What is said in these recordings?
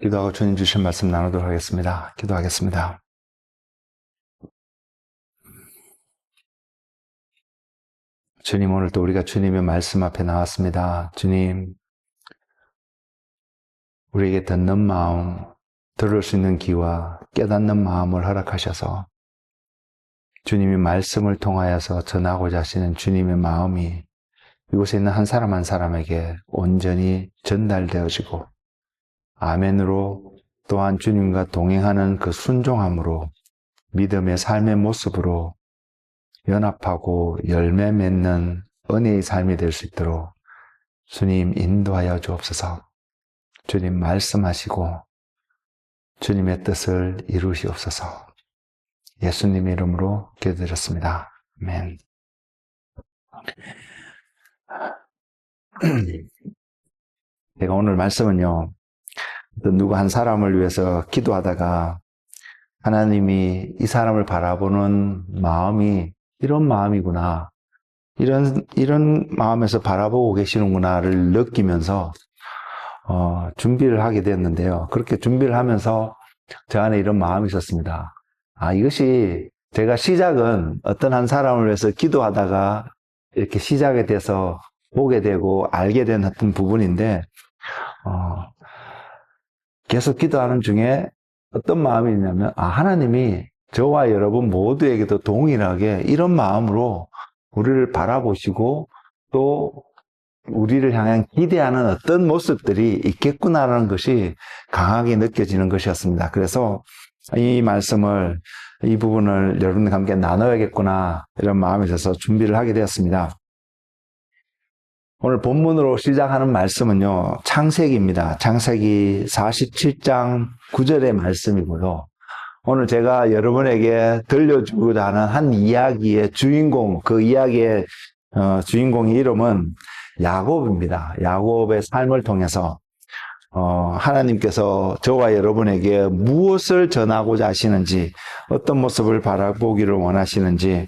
기도하고 주님 주신 말씀 나누도록 하겠습니다. 기도하겠습니다. 주님, 오늘도 우리가 주님의 말씀 앞에 나왔습니다. 주님, 우리에게 듣는 마음, 들을 수 있는 귀와 깨닫는 마음을 허락하셔서 주님의 말씀을 통하여서 전하고자 하시는 주님의 마음이 이곳에 있는 한 사람 한 사람에게 온전히 전달되어지고 아멘으로 또한 주님과 동행하는 그 순종함으로 믿음의 삶의 모습으로 연합하고 열매 맺는 은혜의 삶이 될 수 있도록 주님 인도하여 주옵소서. 주님 말씀하시고 주님의 뜻을 이루시옵소서. 예수님의 이름으로 기도드렸습니다. 아멘. 제가 오늘 말씀은요, 누구 한 사람을 위해서 기도하다가 하나님이 이 사람을 바라보는 마음이 이런 마음이구나, 이런 마음에서 바라보고 계시는구나를 느끼면서 준비를 하게 됐는데요. 그렇게 준비를 하면서 저 안에 이런 마음이 있었습니다. 이것이 제가 시작은 어떤 한 사람을 위해서 기도하다가 이렇게 시작이 돼서 보게 되고 알게 된 어떤 부분인데, 계속 기도하는 중에 어떤 마음이 있냐면, 하나님이 저와 여러분 모두에게도 동일하게 이런 마음으로 우리를 바라보시고 또 우리를 향한 기대하는 어떤 모습들이 있겠구나라는 것이 강하게 느껴지는 것이었습니다. 그래서 이 말씀을, 이 부분을 여러분과 함께 나눠야겠구나 이런 마음이 있어서 준비를 하게 되었습니다. 오늘 본문으로 시작하는 말씀은요, 창세기입니다. 창세기 47장 9절의 말씀이고요. 오늘 제가 여러분에게 들려주고자 하는 한 이야기의 주인공, 그 이야기의 주인공의 이름은 야곱입니다. 야곱의 삶을 통해서 하나님께서 저와 여러분에게 무엇을 전하고자 하시는지, 어떤 모습을 바라보기를 원하시는지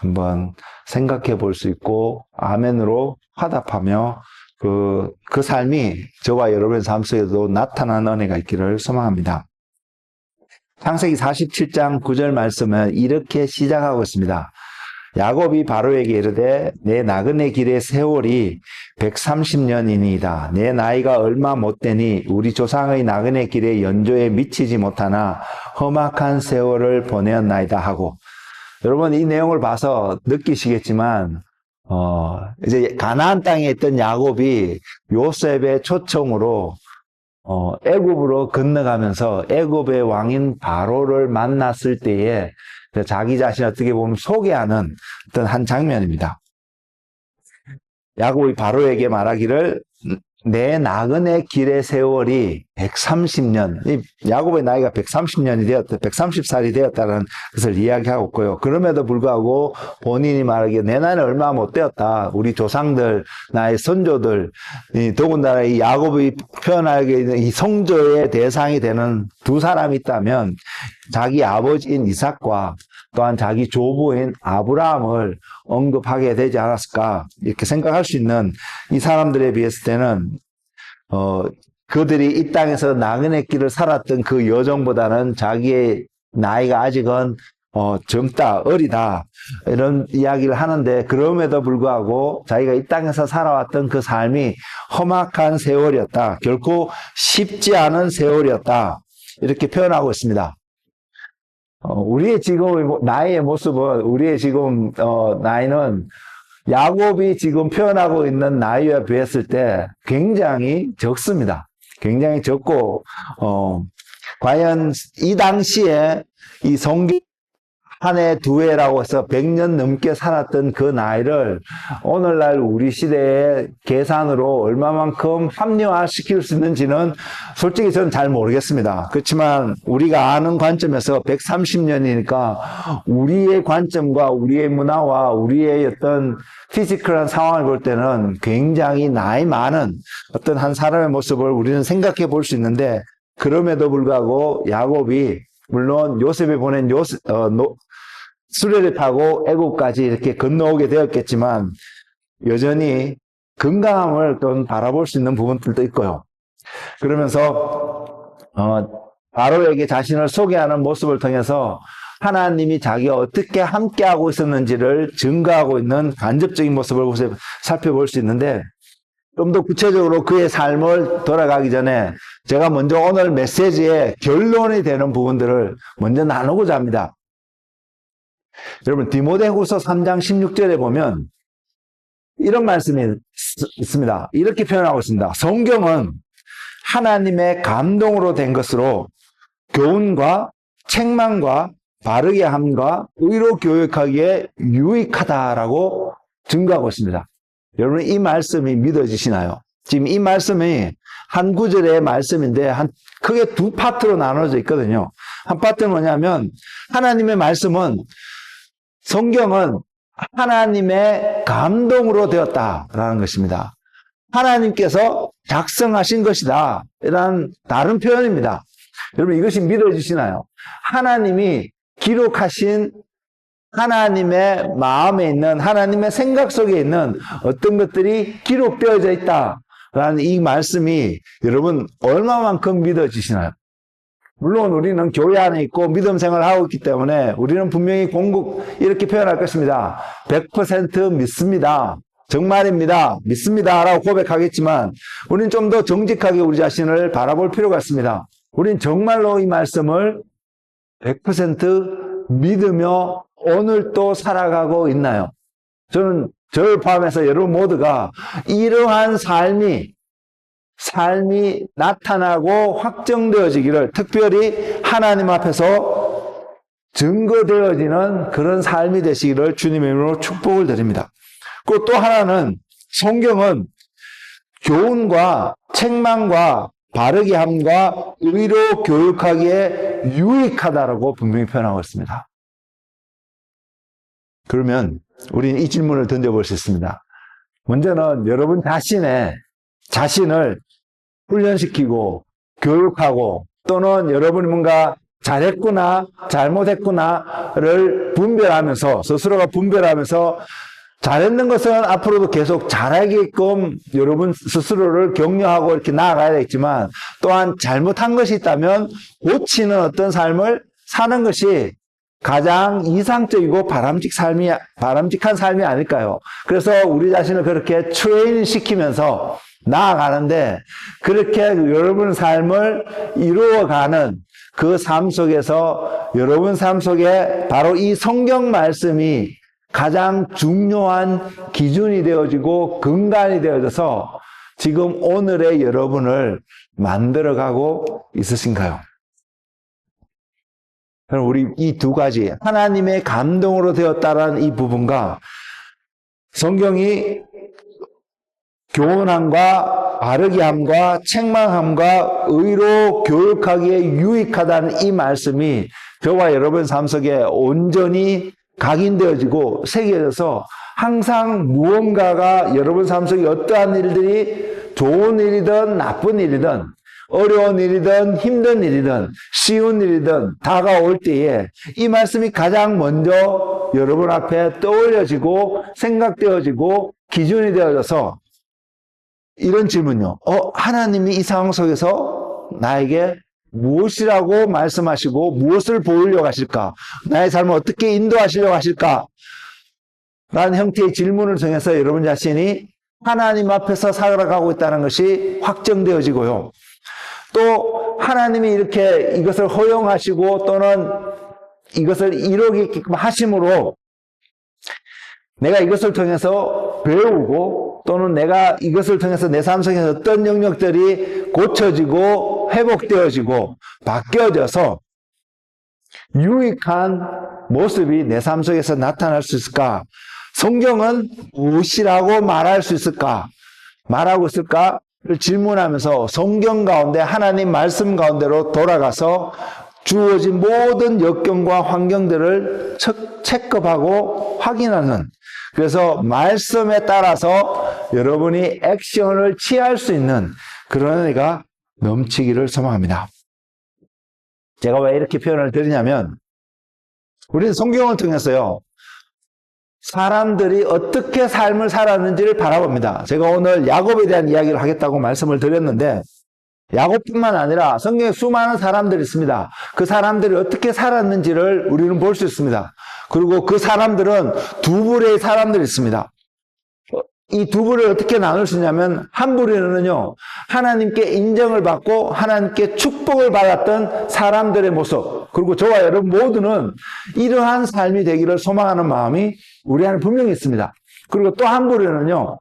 한번 생각해 볼 수 있고 아멘으로 화답하며 그 삶이 저와 여러분의 삶 속에도 나타나는 은혜가 있기를 소망합니다. 창세기 47장 9절 말씀은 이렇게 시작하고 있습니다. 야곱이 바로에게 이르되 내 나그네 길의 세월이 130년이니이다. 내 나이가 얼마 못되니 우리 조상의 나그네 길의 연조에 미치지 못하나 험악한 세월을 보내었나이다 하고, 여러분 이 내용을 봐서 느끼시겠지만 이제 가나안 땅에 있던 야곱이 요셉의 초청으로 애굽으로 건너가면서 애굽의 왕인 바로를 만났을 때에 자기 자신을 어떻게 보면 소개하는 어떤 한 장면입니다. 야곱이 바로에게 말하기를 내 나그네 길의 세월이 130년, 야곱의 나이가 130년이 되었다, 130살이 되었다는 것을 이야기하고 있고요. 그럼에도 불구하고 본인이 말하기에 내 나이는 얼마 못 되었다. 우리 조상들, 나의 선조들, 더군다나 이 야곱이 표현하게 있는 이 성조의 대상이 되는 두 사람이 있다면 자기 아버지인 이삭과 또한 자기 조부인 아브라함을 언급하게 되지 않았을까, 이렇게 생각할 수 있는 이 사람들에 비했을 때는 그들이 이 땅에서 나그네 길을 살았던 그 여정보다는 자기의 나이가 아직은 젊다, 어리다 이런 이야기를 하는데, 그럼에도 불구하고 자기가 이 땅에서 살아왔던 그 삶이 험악한 세월이었다, 결코 쉽지 않은 세월이었다, 이렇게 표현하고 있습니다. 우리의 지금 나이의 모습은, 우리의 지금 나이는 야곱이 지금 표현하고 있는 나이와 비했을 때 굉장히 적습니다. 굉장히 적고, 과연 이 당시에 이 성경 한 해, 두 해라고 해서 100년 넘게 살았던 그 나이를 오늘날 우리 시대의 계산으로 얼마만큼 합리화시킬 수 있는지는 솔직히 저는 잘 모르겠습니다. 그렇지만 우리가 아는 관점에서 130년이니까 우리의 관점과 우리의 문화와 우리의 어떤 피지컬한 상황을 볼 때는 굉장히 나이 많은 어떤 한 사람의 모습을 우리는 생각해 볼 수 있는데, 그럼에도 불구하고 야곱이 물론 요셉이 보낸 수레를 타고 애굽까지 이렇게 건너오게 되었겠지만 여전히 건강함을 또 바라볼 수 있는 부분들도 있고요. 그러면서 바로에게 자신을 소개하는 모습을 통해서 하나님이 자기와 어떻게 함께하고 있었는지를 증거하고 있는 간접적인 모습을 살펴볼 수 있는데, 좀 더 구체적으로 그의 삶을 돌아가기 전에 제가 먼저 오늘 메시지의 결론이 되는 부분들을 먼저 나누고자 합니다. 여러분, 디모데후서 3장 16절에 보면 이런 말씀이 있습니다. 이렇게 표현하고 있습니다. 성경은 하나님의 감동으로 된 것으로 교훈과 책망과 바르게 함과 의로 교육하기에 유익하다라고 증거하고 있습니다. 여러분, 이 말씀이 믿어지시나요? 지금 이 말씀이 한 구절의 말씀인데 크게 두 파트로 나눠져 있거든요. 한 파트는 뭐냐면, 하나님의 말씀은, 성경은 하나님의 감동으로 되었다라는 것입니다. 하나님께서 작성하신 것이다, 이런 다른 표현입니다. 여러분, 이것이 믿어지시나요? 하나님이 기록하신, 하나님의 마음에 있는, 하나님의 생각 속에 있는 어떤 것들이 기록되어져 있다라는 이 말씀이 여러분 얼마만큼 믿어지시나요? 물론 우리는 교회 안에 있고 믿음 생활을 하고 있기 때문에 우리는 분명히 이렇게 표현할 것입니다. 100% 믿습니다. 정말입니다. 믿습니다. 라고 고백하겠지만, 우리는 좀 더 정직하게 우리 자신을 바라볼 필요가 있습니다. 우린 정말로 이 말씀을 100% 믿으며 오늘 또 살아가고 있나요? 저를 포함해서 여러분 모두가 이러한 삶이 나타나고 확정되어지기를, 특별히 하나님 앞에서 증거되어지는 그런 삶이 되시기를 주님의 이름으로 축복을 드립니다. 그리고 또 하나는, 성경은 교훈과 책망과 바르게 함과 의로 교육하기에 유익하다라고 분명히 표현하고 있습니다. 그러면 우리는 이 질문을 던져볼 수 있습니다. 먼저는 여러분 자신을 훈련시키고 교육하고, 또는 여러분이 뭔가 잘했구나 잘못했구나를 분별하면서, 스스로가 분별하면서 잘했는 것은 앞으로도 계속 잘하게끔 여러분 스스로를 격려하고 이렇게 나아가야 되겠지만, 또한 잘못한 것이 있다면 고치는 어떤 삶을 사는 것이 가장 이상적이고 바람직한 삶이 아닐까요? 그래서 우리 자신을 그렇게 트레이닝 시키면서 나아가는데, 그렇게 여러분 삶을 이루어가는 그 삶 속에서 여러분 삶 속에 바로 이 성경 말씀이 가장 중요한 기준이 되어지고 근간이 되어져서 지금 오늘의 여러분을 만들어가고 있으신가요? 그럼 우리 이 두 가지, 하나님의 감동으로 되었다라는 이 부분과 성경이 교훈함과 바르게 함과 책망함과 의로 교육하기에 유익하다는 이 말씀이 저와 여러분 삶 속에 온전히 각인되어지고 새겨져서 항상 무언가가 여러분 삶 속에 어떠한 일들이, 좋은 일이든 나쁜 일이든, 어려운 일이든 힘든 일이든 쉬운 일이든 다가올 때에 이 말씀이 가장 먼저 여러분 앞에 떠올려지고 생각되어지고 기준이 되어져서 이런 질문요. 하나님이 이 상황 속에서 나에게 무엇이라고 말씀하시고 무엇을 보이려고 하실까? 나의 삶을 어떻게 인도하시려고 하실까? 라는 형태의 질문을 통해서 여러분 자신이 하나님 앞에서 살아가고 있다는 것이 확정되어지고요. 또 하나님이 이렇게 이것을 허용하시고 또는 이것을 이루게끔 하심으로 내가 이것을 통해서 배우고, 또는 내가 이것을 통해서 내 삶 속에서 어떤 영역들이 고쳐지고 회복되어지고 바뀌어져서 유익한 모습이 내 삶 속에서 나타날 수 있을까? 성경은 무엇이라고 말할 수 있을까? 말하고 있을까? 를 질문하면서 성경 가운데, 하나님 말씀 가운데로 돌아가서 주어진 모든 역경과 환경들을 체크하고 확인하는, 그래서 말씀에 따라서 여러분이 액션을 취할 수 있는 그런 은혜가 넘치기를 소망합니다. 제가 왜 이렇게 표현을 드리냐면, 우리는 성경을 통해서요, 사람들이 어떻게 삶을 살았는지를 바라봅니다. 제가 오늘 야곱에 대한 이야기를 하겠다고 말씀을 드렸는데, 야곱뿐만 아니라 성경에 수많은 사람들이 있습니다. 그 사람들이 어떻게 살았는지를 우리는 볼 수 있습니다. 그리고 그 사람들은 두 부류의 사람들이 있습니다. 이 두 부류를 어떻게 나눌 수 있냐면, 한 부류는요, 하나님께 인정을 받고 하나님께 축복을 받았던 사람들의 모습, 그리고 저와 여러분 모두는 이러한 삶이 되기를 소망하는 마음이 우리 안에 분명히 있습니다. 그리고 또 한 부류는요,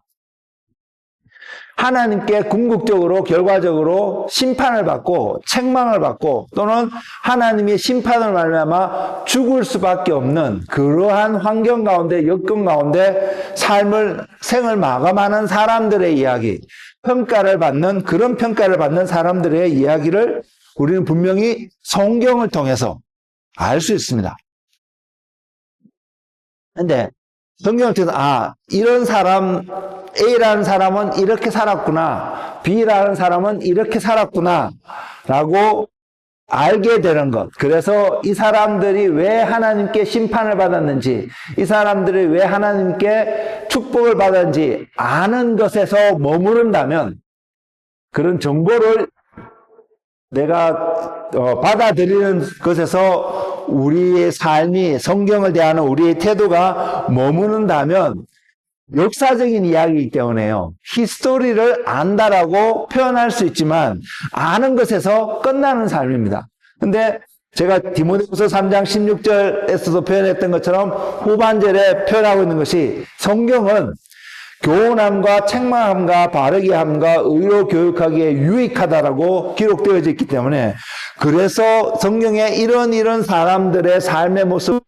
하나님께 궁극적으로 결과적으로 심판을 받고 책망을 받고 또는 하나님의 심판을 말미암아 죽을 수밖에 없는 그러한 환경 가운데, 여건 가운데 생을 마감하는 사람들의 이야기, 그런 평가를 받는 사람들의 이야기를 우리는 분명히 성경을 통해서 알 수 있습니다. 근데 성경을 통해서 이런 사람, A라는 사람은 이렇게 살았구나, B라는 사람은 이렇게 살았구나 라고 알게 되는 것. 그래서 이 사람들이 왜 하나님께 심판을 받았는지, 이 사람들이 왜 하나님께 축복을 받았는지 아는 것에서 머무른다면, 그런 정보를 내가 받아들이는 것에서 우리의 삶이, 성경을 대하는 우리의 태도가 머무른다면, 역사적인 이야기이기 때문에요, 히스토리를 안다라고 표현할 수 있지만 아는 것에서 끝나는 삶입니다. 근데 제가 디모데후서 3장 16절에서도 표현했던 것처럼 후반절에 표현하고 있는 것이, 성경은 교훈함과 책망함과 바르게 함과 의로 교육하기에 유익하다라고 기록되어져 있기 때문에, 그래서 성경에 이런 사람들의 삶의 모습,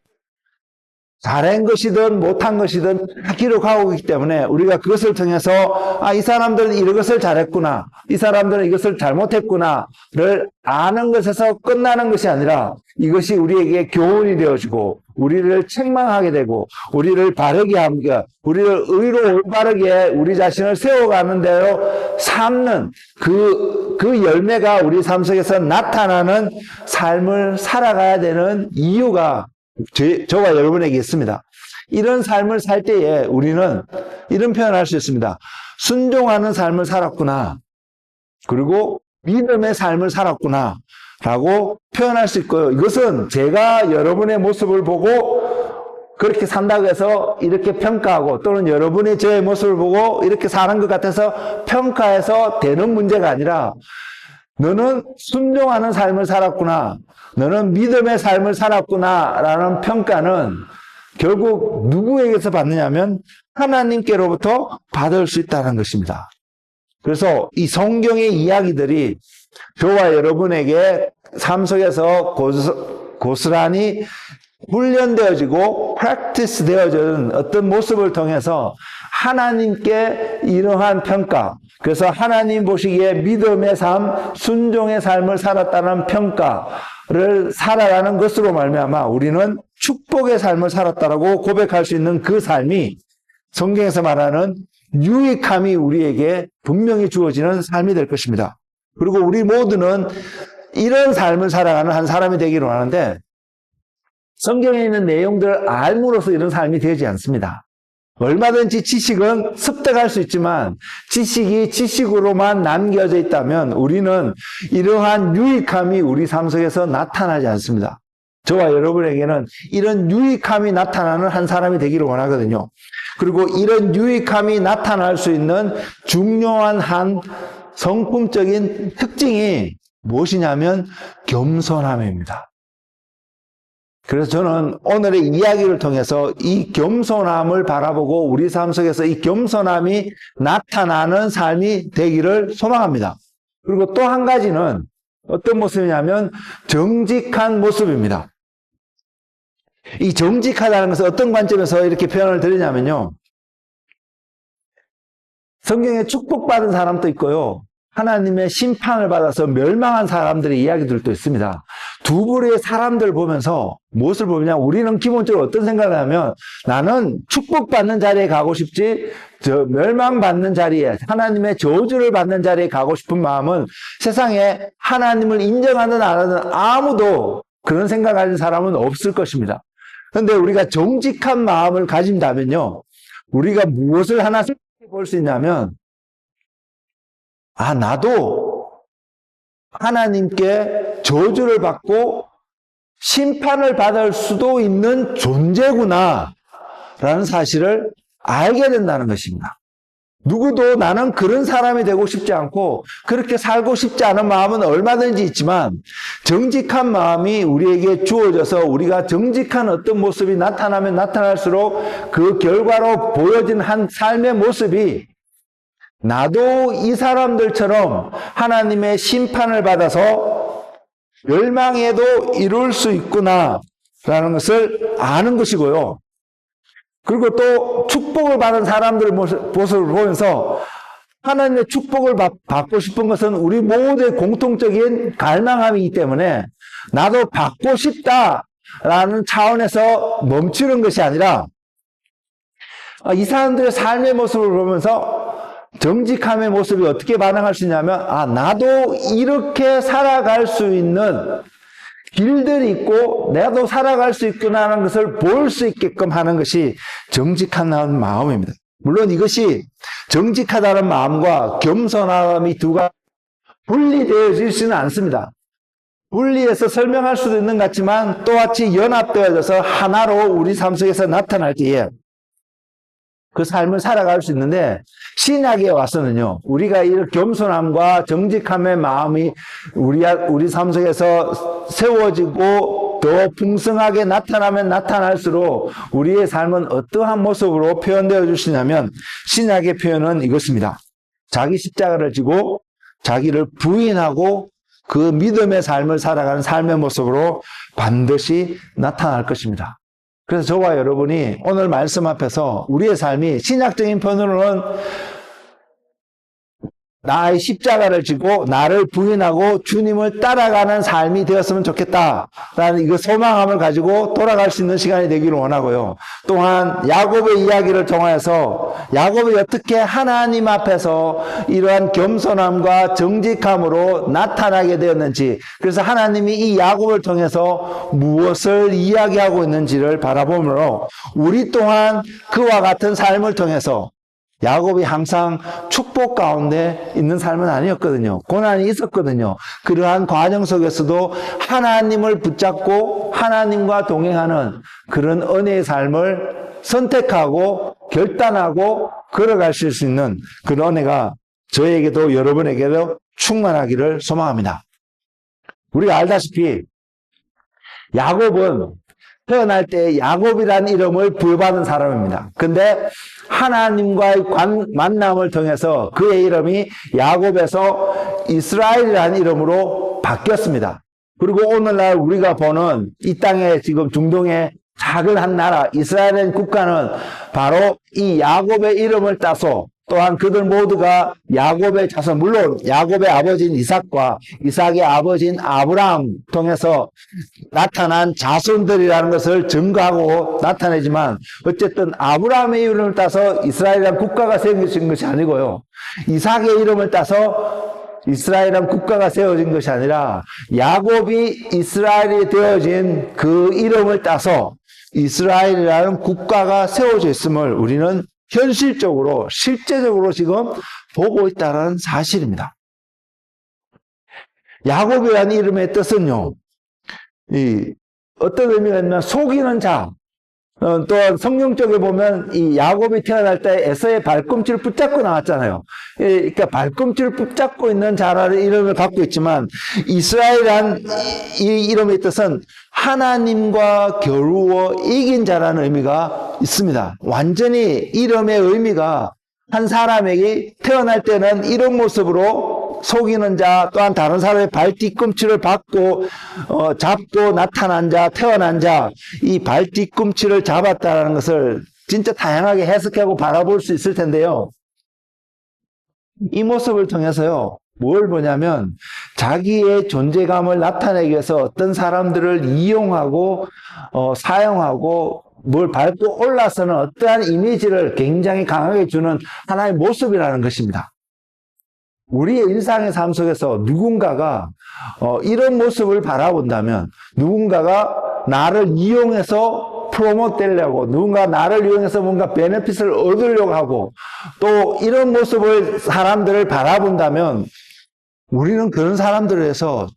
잘한 것이든 못한 것이든 다 기록하고 있기 때문에 우리가 그것을 통해서 이 사람들은 이것을 잘했구나, 이 사람들은 이것을 잘못했구나를 아는 것에서 끝나는 것이 아니라, 이것이 우리에게 교훈이 되어지고 우리를 책망하게 되고 우리를 바르게 함과 우리를 의로 올바르게 우리 자신을 세워가는 대로 삼는 그 열매가 우리 삶 속에서 나타나는 삶을 살아가야 되는 이유가 저와 여러분에게 있습니다. 이런 삶을 살 때에 우리는 이런 표현을 할 수 있습니다. 순종하는 삶을 살았구나, 그리고 믿음의 삶을 살았구나 라고 표현할 수 있고요. 이것은 제가 여러분의 모습을 보고 그렇게 산다고 해서 이렇게 평가하고, 또는 여러분이 저의 모습을 보고 이렇게 사는 것 같아서 평가해서 되는 문제가 아니라, 너는 순종하는 삶을 살았구나, 너는 믿음의 삶을 살았구나 라는 평가는 결국 누구에게서 받느냐면 하나님께로부터 받을 수 있다는 것입니다. 그래서 이 성경의 이야기들이 저와 여러분에게 삶 속에서 고스란히 훈련되어지고 프랙티스 되어지는 어떤 모습을 통해서 하나님께 이러한 평가, 그래서 하나님 보시기에 믿음의 삶, 순종의 삶을 살았다는 평가를 살아가는 것으로 말미암아 우리는 축복의 삶을 살았다라고 고백할 수 있는 그 삶이 성경에서 말하는 유익함이 우리에게 분명히 주어지는 삶이 될 것입니다. 그리고 우리 모두는 이런 삶을 살아가는 한 사람이 되기를 원하는데, 성경에 있는 내용들을 알므로써 이런 삶이 되지 않습니다. 얼마든지 지식은 습득할 수 있지만 지식이 지식으로만 남겨져 있다면 우리는 이러한 유익함이 우리 삶 속에서 나타나지 않습니다. 저와 여러분에게는 이런 유익함이 나타나는 한 사람이 되기를 원하거든요. 그리고 이런 유익함이 나타날 수 있는 중요한 한 성품적인 특징이 무엇이냐면 겸손함입니다. 그래서 저는 오늘의 이야기를 통해서 이 겸손함을 바라보고 우리 삶 속에서 이 겸손함이 나타나는 삶이 되기를 소망합니다. 그리고 또 한 가지는 어떤 모습이냐면 정직한 모습입니다. 이 정직하다는 것은 어떤 관점에서 이렇게 표현을 드리냐면요, 성경에 축복받은 사람도 있고요, 하나님의 심판을 받아서 멸망한 사람들의 이야기들도 있습니다. 두 부류의 사람들 보면서 무엇을 보느냐, 우리는 기본적으로 어떤 생각을 하면 나는 축복받는 자리에 가고 싶지 멸망받는 자리에, 하나님의 저주를 받는 자리에 가고 싶은 마음은 세상에 하나님을 인정하든 안 하든 아무도 그런 생각을 가진 사람은 없을 것입니다. 그런데 우리가 정직한 마음을 가진다면요, 우리가 무엇을 하나 볼 수 있냐면, 나도 하나님께 저주를 받고 심판을 받을 수도 있는 존재구나 라는 사실을 알게 된다는 것입니다. 누구도 나는 그런 사람이 되고 싶지 않고 그렇게 살고 싶지 않은 마음은 얼마든지 있지만 정직한 마음이 우리에게 주어져서 우리가 정직한 어떤 모습이 나타나면 나타날수록 그 결과로 보여진 한 삶의 모습이 나도 이 사람들처럼 하나님의 심판을 받아서 멸망에도 이룰 수 있구나 라는 것을 아는 것이고요. 그리고 또 축복을 받은 사람들 모습을 보면서 하나님의 축복을 받고 싶은 것은 우리 모두의 공통적인 갈망함이기 때문에 나도 받고 싶다라는 차원에서 멈추는 것이 아니라 이 사람들의 삶의 모습을 보면서 정직함의 모습이 어떻게 반응할 수 있냐면 나도 이렇게 살아갈 수 있는 길들이 있고 나도 살아갈 수 있구나 하는 것을 볼 수 있게끔 하는 것이 정직한 마음입니다. 물론 이것이 정직하다는 마음과 겸손함이 두 가지 분리되어지지는 않습니다. 분리해서 설명할 수도 있는 것 같지만 또다시 연합되어져서 하나로 우리 삶 속에서 나타날 때에 그 삶을 살아갈 수 있는데 신약에 와서는요, 우리가 이 겸손함과 정직함의 마음이 우리 삶 속에서 세워지고 더 풍성하게 나타나면 나타날수록 우리의 삶은 어떠한 모습으로 표현되어 주시냐면 신약의 표현은 이것입니다. 자기 십자가를 지고 자기를 부인하고 그 믿음의 삶을 살아가는 삶의 모습으로 반드시 나타날 것입니다. 그래서 저와 여러분이 오늘 말씀 앞에서 우리의 삶이 신약적인 표현으로는 나의 십자가를 지고 나를 부인하고 주님을 따라가는 삶이 되었으면 좋겠다라는 이거 소망함을 가지고 돌아갈 수 있는 시간이 되기를 원하고요. 또한 야곱의 이야기를 통해서 야곱이 어떻게 하나님 앞에서 이러한 겸손함과 정직함으로 나타나게 되었는지, 그래서 하나님이 이 야곱을 통해서 무엇을 이야기하고 있는지를 바라보므로 우리 또한 그와 같은 삶을 통해서 야곱이 항상 축복 가운데 있는 삶은 아니었거든요. 고난이 있었거든요. 그러한 과정 속에서도 하나님을 붙잡고 하나님과 동행하는 그런 은혜의 삶을 선택하고 결단하고 걸어가실 수 있는 그런 은혜가 저에게도 여러분에게도 충만하기를 소망합니다. 우리가 알다시피 야곱은 태어날 때 야곱이라는 이름을 부여받은 사람입니다. 근데 하나님과의 만남을 통해서 그의 이름이 야곱에서 이스라엘이라는 이름으로 바뀌었습니다. 그리고 오늘날 우리가 보는 이 땅에 지금 중동의 작은 한 나라 이스라엘의 국가는 바로 이 야곱의 이름을 따서 또한 그들 모두가 야곱의 자손, 물론 야곱의 아버지인 이삭과 이삭의 아버지인 아브라함 통해서 나타난 자손들이라는 것을 증거하고 나타내지만 어쨌든 아브라함의 이름을 따서 이스라엘이라는 국가가 세워진 것이 아니고요. 이삭의 이름을 따서 이스라엘이라는 국가가 세워진 것이 아니라 야곱이 이스라엘이 되어진 그 이름을 따서 이스라엘이라는 국가가 세워져 있음을 우리는 현실적으로 실제적으로 지금 보고 있다는 사실입니다. 야곱이라는 이름의 뜻은요, 어떤 의미가 있냐면 속이는 자, 또 성경 쪽에 보면 이 야곱이 태어날 때 에서의 발꿈치를 붙잡고 나왔잖아요. 그러니까 발꿈치를 붙잡고 있는 자라는 이름을 갖고 있지만 이스라엘이란 이 이름의 뜻은 하나님과 겨루어 이긴 자라는 의미가 있습니다. 완전히 이름의 의미가 한 사람에게 태어날 때는 이런 모습으로 속이는 자, 또한 다른 사람의 발 뒤꿈치를 잡고 나타난 자, 태어난 자, 이 발 뒤꿈치를 잡았다는 것을 진짜 다양하게 해석하고 바라볼 수 있을 텐데요. 이 모습을 통해서요, 뭘 보냐면 자기의 존재감을 나타내기 위해서 어떤 사람들을 이용하고 사용하고 뭘 밟고 올라서는 어떠한 이미지를 굉장히 강하게 주는 하나의 모습이라는 것입니다. 우리의 일상의 삶 속에서 누군가가 이런 모습을 바라본다면 누군가가 나를 이용해서 프로모트 되려고, 누군가 나를 이용해서 뭔가 베네핏을 얻으려고 하고 또 이런 모습을 사람들을 바라본다면 우리는 그런 사람들에서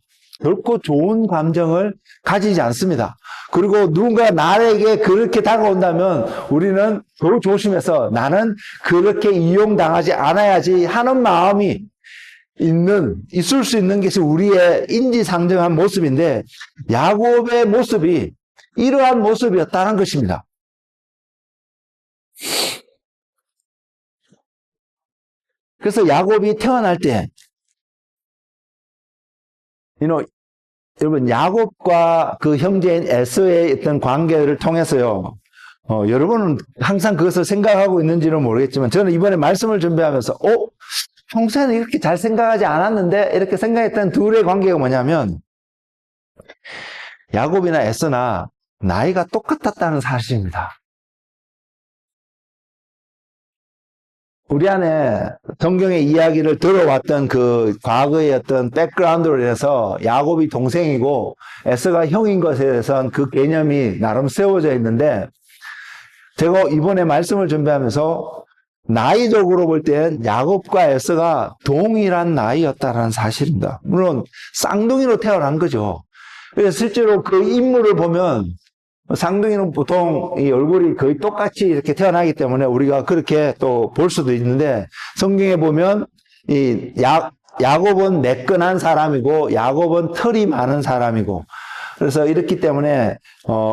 결코 좋은 감정을 가지지 않습니다. 그리고 누군가 나에게 그렇게 다가온다면 우리는 더 조심해서 나는 그렇게 이용당하지 않아야지 하는 마음이 있을 수 있는 것이 우리의 인지상정한 모습인데, 야곱의 모습이 이러한 모습이었다는 것입니다. 그래서 야곱이 태어날 때, 여러분, 야곱과 그 형제인 에서의 어떤 관계를 통해서요, 여러분은 항상 그것을 생각하고 있는지는 모르겠지만, 저는 이번에 말씀을 준비하면서, 평소에는 이렇게 잘 생각하지 않았는데, 이렇게 생각했던 둘의 관계가 뭐냐면, 야곱이나 에서나 나이가 똑같았다는 사실입니다. 우리 안에 성경의 이야기를 들어왔던 그 과거의 어떤 백그라운드로 인해서 야곱이 동생이고 에서가 형인 것에 대해서는 그 개념이 나름 세워져 있는데, 제가 이번에 말씀을 준비하면서 나이적으로 볼 땐 야곱과 에서가 동일한 나이였다는 사실입니다. 물론 쌍둥이로 태어난 거죠. 그래서 실제로 그 인물을 보면 쌍둥이는 보통 이 얼굴이 거의 똑같이 이렇게 태어나기 때문에 우리가 그렇게 또 볼 수도 있는데, 성경에 보면 이 야곱은 매끈한 사람이고 야곱은 털이 많은 사람이고, 그래서 이렇기 때문에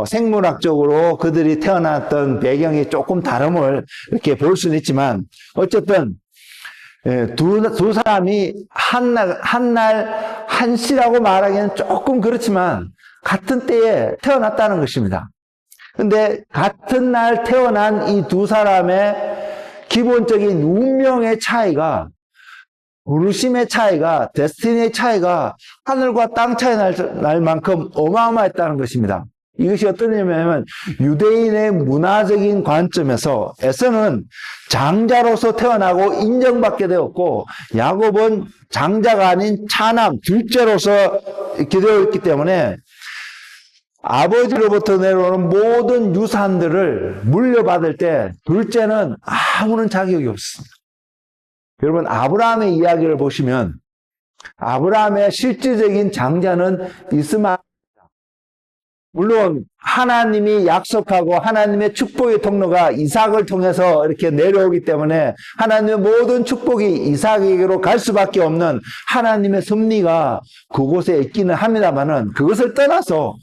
생물학적으로 그들이 태어났던 배경이 조금 다름을 이렇게 볼 수는 있지만, 어쨌든 두 사람이 한날 한시라고 말하기는 조금 그렇지만 같은 때에 태어났다는 것입니다. 근데 같은 날 태어난 이 두 사람의 기본적인 운명의 차이가, 부르심의 차이가, 데스티니의 차이가 하늘과 땅 차이 날 만큼 어마어마했다는 것입니다. 이것이 어떤 의미냐면, 유대인의 문화적인 관점에서 에서는 장자로서 태어나고 인정받게 되었고, 야곱은 장자가 아닌 차남, 둘째로서 이렇게 되어 있기 때문에 아버지로부터 내려오는 모든 유산들을 물려받을 때 둘째는 아무런 자격이 없습니다. 여러분, 아브라함의 이야기를 보시면 아브라함의 실질적인 장자는 이스마엘. 물론 하나님이 약속하고 하나님의 축복의 통로가 이삭을 통해서 이렇게 내려오기 때문에 하나님의 모든 축복이 이삭에게로 갈 수밖에 없는 하나님의 섭리가 그곳에 있기는 합니다만은, 그것을 떠나서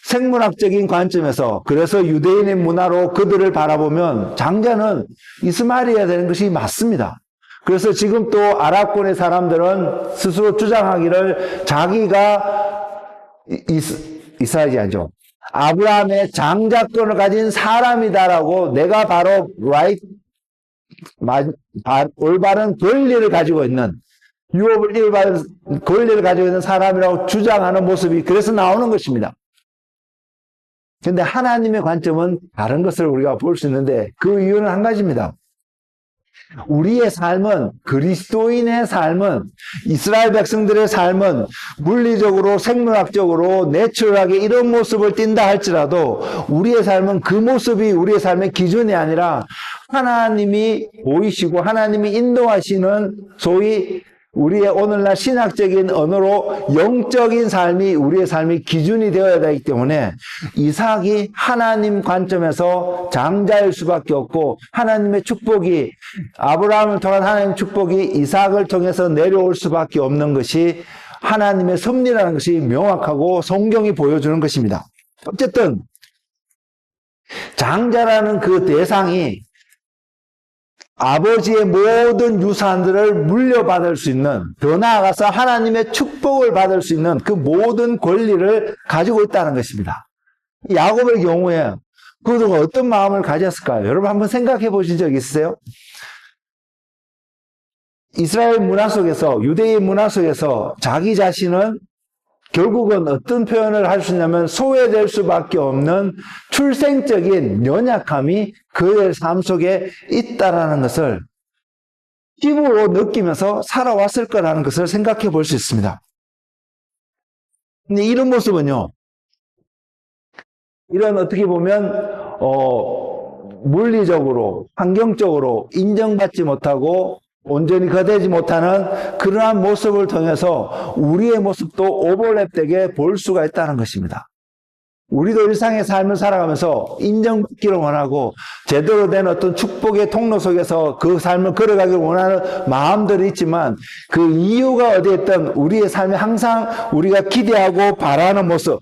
생물학적인 관점에서, 그래서 유대인의 문화로 그들을 바라보면 장자는 이스마엘이어야 되는 것이 맞습니다. 그래서 지금 또 아랍권의 사람들은 스스로 주장하기를 자기가 이스라엘이 아니죠, 아브라함의 장자권을 가진 사람이다라고, 내가 바로 올바른 권리를 가지고 있는, 유업을 일받은 권리를 가지고 있는 사람이라고 주장하는 모습이 그래서 나오는 것입니다. 그런데 하나님의 관점은 다른 것을 우리가 볼 수 있는데, 그 이유는 한 가지입니다. 우리의 삶은, 그리스도인의 삶은, 이스라엘 백성들의 삶은 물리적으로 생물학적으로 내추럴하게 이런 모습을 띈다 할지라도 우리의 삶은 그 모습이 우리의 삶의 기준이 아니라 하나님이 보이시고 하나님이 인도하시는, 소위 우리의 오늘날 신학적인 언어로 영적인 삶이 우리의 삶의 기준이 되어야 되기 때문에, 이삭이 하나님 관점에서 장자일 수밖에 없고, 하나님의 축복이, 아브라함을 통한 하나님의 축복이 이삭을 통해서 내려올 수밖에 없는 것이 하나님의 섭리라는 것이 명확하고 성경이 보여주는 것입니다. 어쨌든 장자라는 그 대상이 아버지의 모든 유산들을 물려받을 수 있는, 더 나아가서 하나님의 축복을 받을 수 있는 그 모든 권리를 가지고 있다는 것입니다. 야곱의 경우에 그가 어떤 마음을 가졌을까요? 여러분 한번 생각해 보신 적 있으세요? 이스라엘 문화 속에서, 유대인 문화 속에서 자기 자신은 결국은 어떤 표현을 할 수 있냐면, 소외될 수밖에 없는 출생적인 연약함이 그의 삶 속에 있다라는 것을 피부로 느끼면서 살아왔을 거라는 것을 생각해 볼 수 있습니다. 근데 이런 모습은요, 이런 어떻게 보면 물리적으로, 환경적으로 인정받지 못하고 온전히 거되지 못하는 그러한 모습을 통해서 우리의 모습도 오버랩되게 볼 수가 있다는 것입니다. 우리도 일상의 삶을 살아가면서 인정받기를 원하고 제대로 된 어떤 축복의 통로 속에서 그 삶을 걸어가기를 원하는 마음들이 있지만 그 이유가 어디에 있든 우리의 삶에 항상 우리가 기대하고 바라는 모습,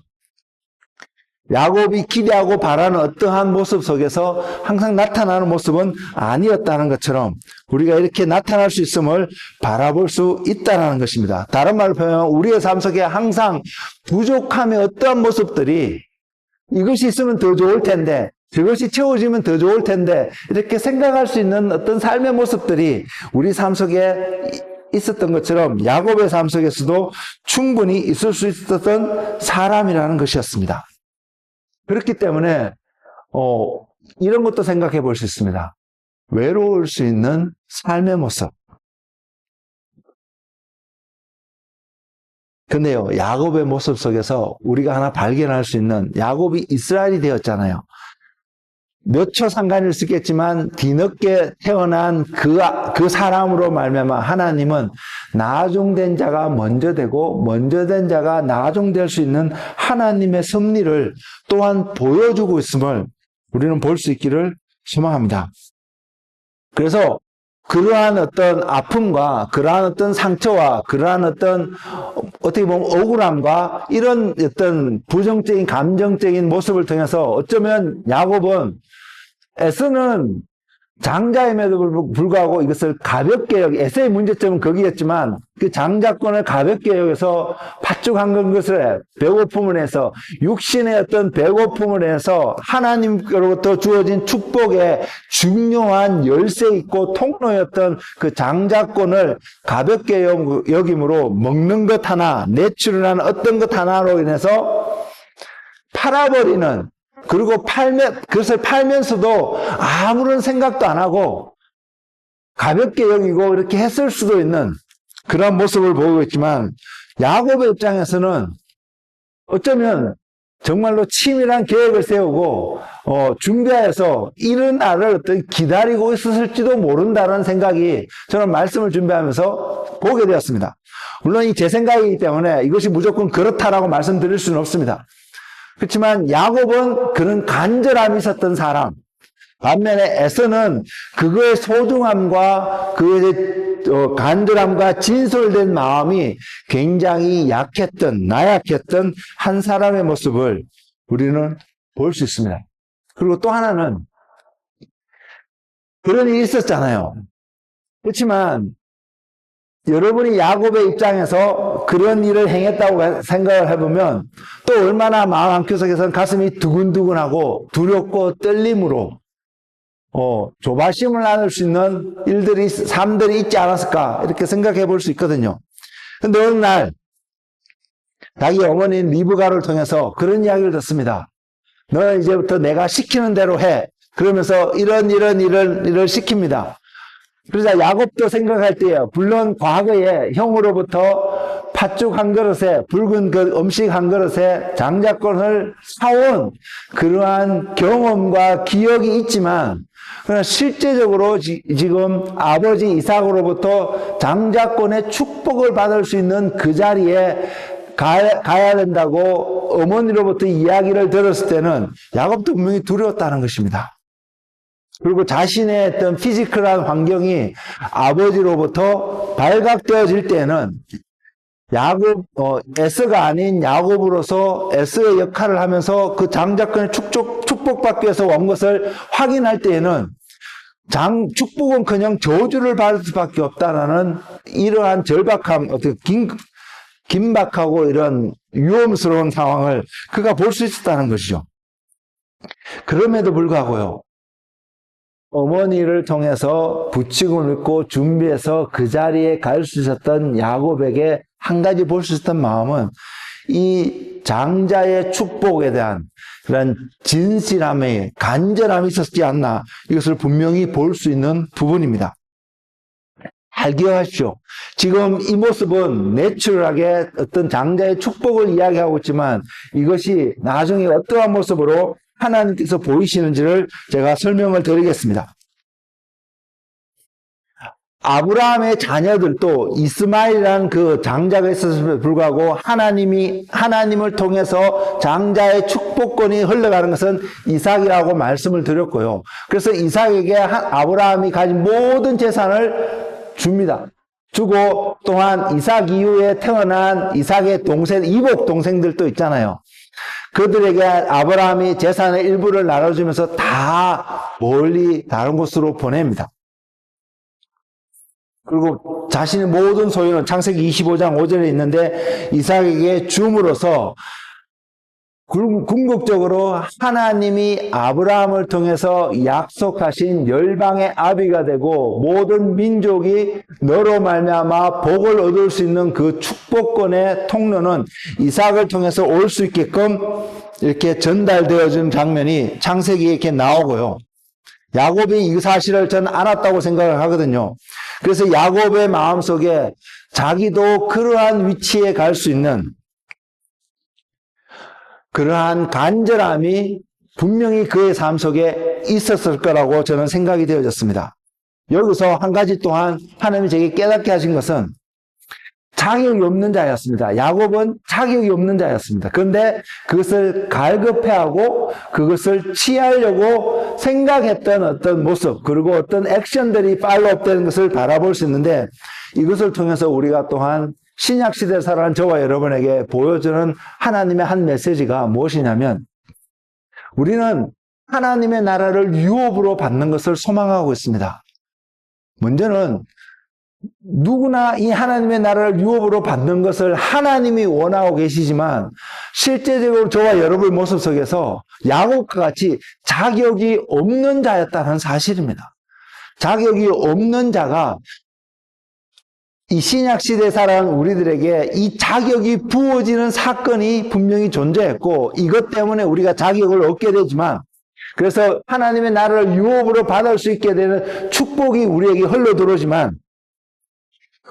야곱이 기대하고 바라는 어떠한 모습 속에서 항상 나타나는 모습은 아니었다는 것처럼 우리가 이렇게 나타날 수 있음을 바라볼 수 있다는 것입니다. 다른 말로 표현하면 우리의 삶 속에 항상 부족함의 어떠한 모습들이 이것이 있으면 더 좋을 텐데, 저것이 채워지면 더 좋을 텐데, 이렇게 생각할 수 있는 어떤 삶의 모습들이 우리 삶 속에 있었던 것처럼 야곱의 삶 속에서도 충분히 있을 수 있었던 사람이라는 것이었습니다. 그렇기 때문에 이런 것도 생각해 볼 수 있습니다. 외로울 수 있는 삶의 모습. 근데요, 야곱의 모습 속에서 우리가 하나 발견할 수 있는, 야곱이 이스라엘이 되었잖아요. 몇 초 상관일 수 있겠지만 뒤늦게 태어난 그 사람으로 말미암아 하나님은 나중된 자가 먼저 되고 먼저 된 자가 나중될 수 있는 하나님의 섭리를 또한 보여주고 있음을 우리는 볼 수 있기를 소망합니다. 그래서 그러한 어떤 아픔과 그러한 어떤 상처와 그러한 어떤 어떻게 보면 억울함과 이런 어떤 부정적인 감정적인 모습을 통해서 어쩌면 야곱은 에서는 장자임에도 불구하고 이것을 가볍게 에서의 문제점은 거기였지만 그 장자권을 가볍게 여기서 팥죽한 것을 배고픔을 해서 육신의 어떤 배고픔을 해서 하나님으로부터 주어진 축복의 중요한 열쇠 있고 통로였던 그 장자권을 가볍게 여김으로 먹는 것 하나, 내추럴한 어떤 것 하나로 인해서 팔아버리는, 그리고 그것을 팔면서도 아무런 생각도 안 하고 가볍게 여기고 이렇게 했을 수도 있는 그런 모습을 보고 있지만 야곱의 입장에서는 어쩌면 정말로 치밀한 계획을 세우고 준비해서 이런 날을 어떤 기다리고 있었을지도 모른다는 생각이 저는 말씀을 준비하면서 보게 되었습니다. 물론 이 제 생각이기 때문에 이것이 무조건 그렇다라고 말씀드릴 수는 없습니다. 그렇지만 야곱은 그런 간절함이 있었던 사람, 반면에 에서는 그거의 소중함과 그의 간절함과 진솔된 마음이 굉장히 나약했던 한 사람의 모습을 우리는 볼 수 있습니다. 그리고 또 하나는 그런 일이 있었잖아요. 그렇지만 여러분이 야곱의 입장에서 그런 일을 행했다고 생각을 해보면 또 얼마나 마음 한켠속에서는 가슴이 두근두근하고 두렵고 떨림으로 조바심을 나눌 수 있는 삶들이 있지 않았을까 이렇게 생각해 볼 수 있거든요. 근데 어느 날 자기 어머니인 리브가를 통해서 그런 이야기를 듣습니다. 너는 이제부터 내가 시키는 대로 해. 그러면서 이런 일을 시킵니다. 그러자 야곱도 생각할 때요. 물론 과거에 형으로부터 팥죽 한 그릇에, 붉은 그 음식 한 그릇에 장자권을 사온 그러한 경험과 기억이 있지만, 그러나 실제적으로 지금 아버지 이삭으로부터 장자권의 축복을 받을 수 있는 그 자리에 가야 된다고 어머니로부터 이야기를 들었을 때는 야곱도 분명히 두려웠다는 것입니다. 그리고 자신의 어떤 피지컬한 환경이 아버지로부터 발각되어질 때는 에서가 아닌 야곱으로서 에서의 역할을 하면서 그 장자권의 축복받기 위해서 온 것을 확인할 때에는 축복은커녕 저주를 받을 수밖에 없다라는 이러한 절박함, 어떻게 긴박하고 이런 위험스러운 상황을 그가 볼 수 있었다는 것이죠. 그럼에도 불구하고요. 어머니를 통해서 부침을 입고 준비해서 그 자리에 갈 수 있었던 야곱에게 한 가지 볼 수 있었던 마음은 이 장자의 축복에 대한 그런 진실함에 간절함이 있었지 않나, 이것을 분명히 볼 수 있는 부분입니다. 잘 기억하십시오. 지금 이 모습은 내추럴하게 어떤 장자의 축복을 이야기하고 있지만 이것이 나중에 어떠한 모습으로 하나님께서 보이시는지를 제가 설명을 드리겠습니다. 아브라함의 자녀들도 이스마엘이라는 그 장자가 있었음에도 불구하고 하나님을 통해서 장자의 축복권이 흘러가는 것은 이삭이라고 말씀을 드렸고요. 그래서 이삭에게 아브라함이 가진 모든 재산을 줍니다. 주고 또한 이삭 이후에 태어난 이삭의 동생, 이복 동생들도 있잖아요. 그들에게 아브라함이 재산의 일부를 나눠주면서 다 멀리 다른 곳으로 보냅니다. 그리고 자신의 모든 소유는 창세기 25장 5절에 있는데 이삭에게 줌으로써 궁극적으로 하나님이 아브라함을 통해서 약속하신 열방의 아비가 되고 모든 민족이 너로 말미암아 복을 얻을 수 있는 그 축복권의 통로는 이삭을 통해서 올 수 있게끔 이렇게 전달되어진 장면이 창세기에 이렇게 나오고요. 야곱이 이 사실을 전 알았다고 생각을 하거든요. 그래서 야곱의 마음속에 자기도 그러한 위치에 갈 수 있는 그러한 간절함이 분명히 그의 삶 속에 있었을 거라고 저는 생각이 되어졌습니다. 여기서 한 가지 또한 하나님이 제게 깨닫게 하신 것은 자격이 없는 자였습니다. 야곱은 자격이 없는 자였습니다. 그런데 그것을 갈급해하고 그것을 취하려고 생각했던 어떤 모습 그리고 어떤 액션들이 팔로우업되는 것을 바라볼 수 있는데 이것을 통해서 우리가 또한 신약시대에 살아가는 저와 여러분에게 보여주는 하나님의 한 메시지가 무엇이냐면 우리는 하나님의 나라를 유업으로 받는 것을 소망하고 있습니다. 문제는 누구나 이 하나님의 나라를 유업으로 받는 것을 하나님이 원하고 계시지만 실제적으로 저와 여러분의 모습 속에서 야곱과 같이 자격이 없는 자였다는 사실입니다. 자격이 없는 자가 이 신약시대에 살아가는 우리들에게 이 자격이 부어지는 사건이 분명히 존재했고 이것 때문에 우리가 자격을 얻게 되지만 그래서 하나님의 나라를 유업으로 받을 수 있게 되는 축복이 우리에게 흘러들어오지만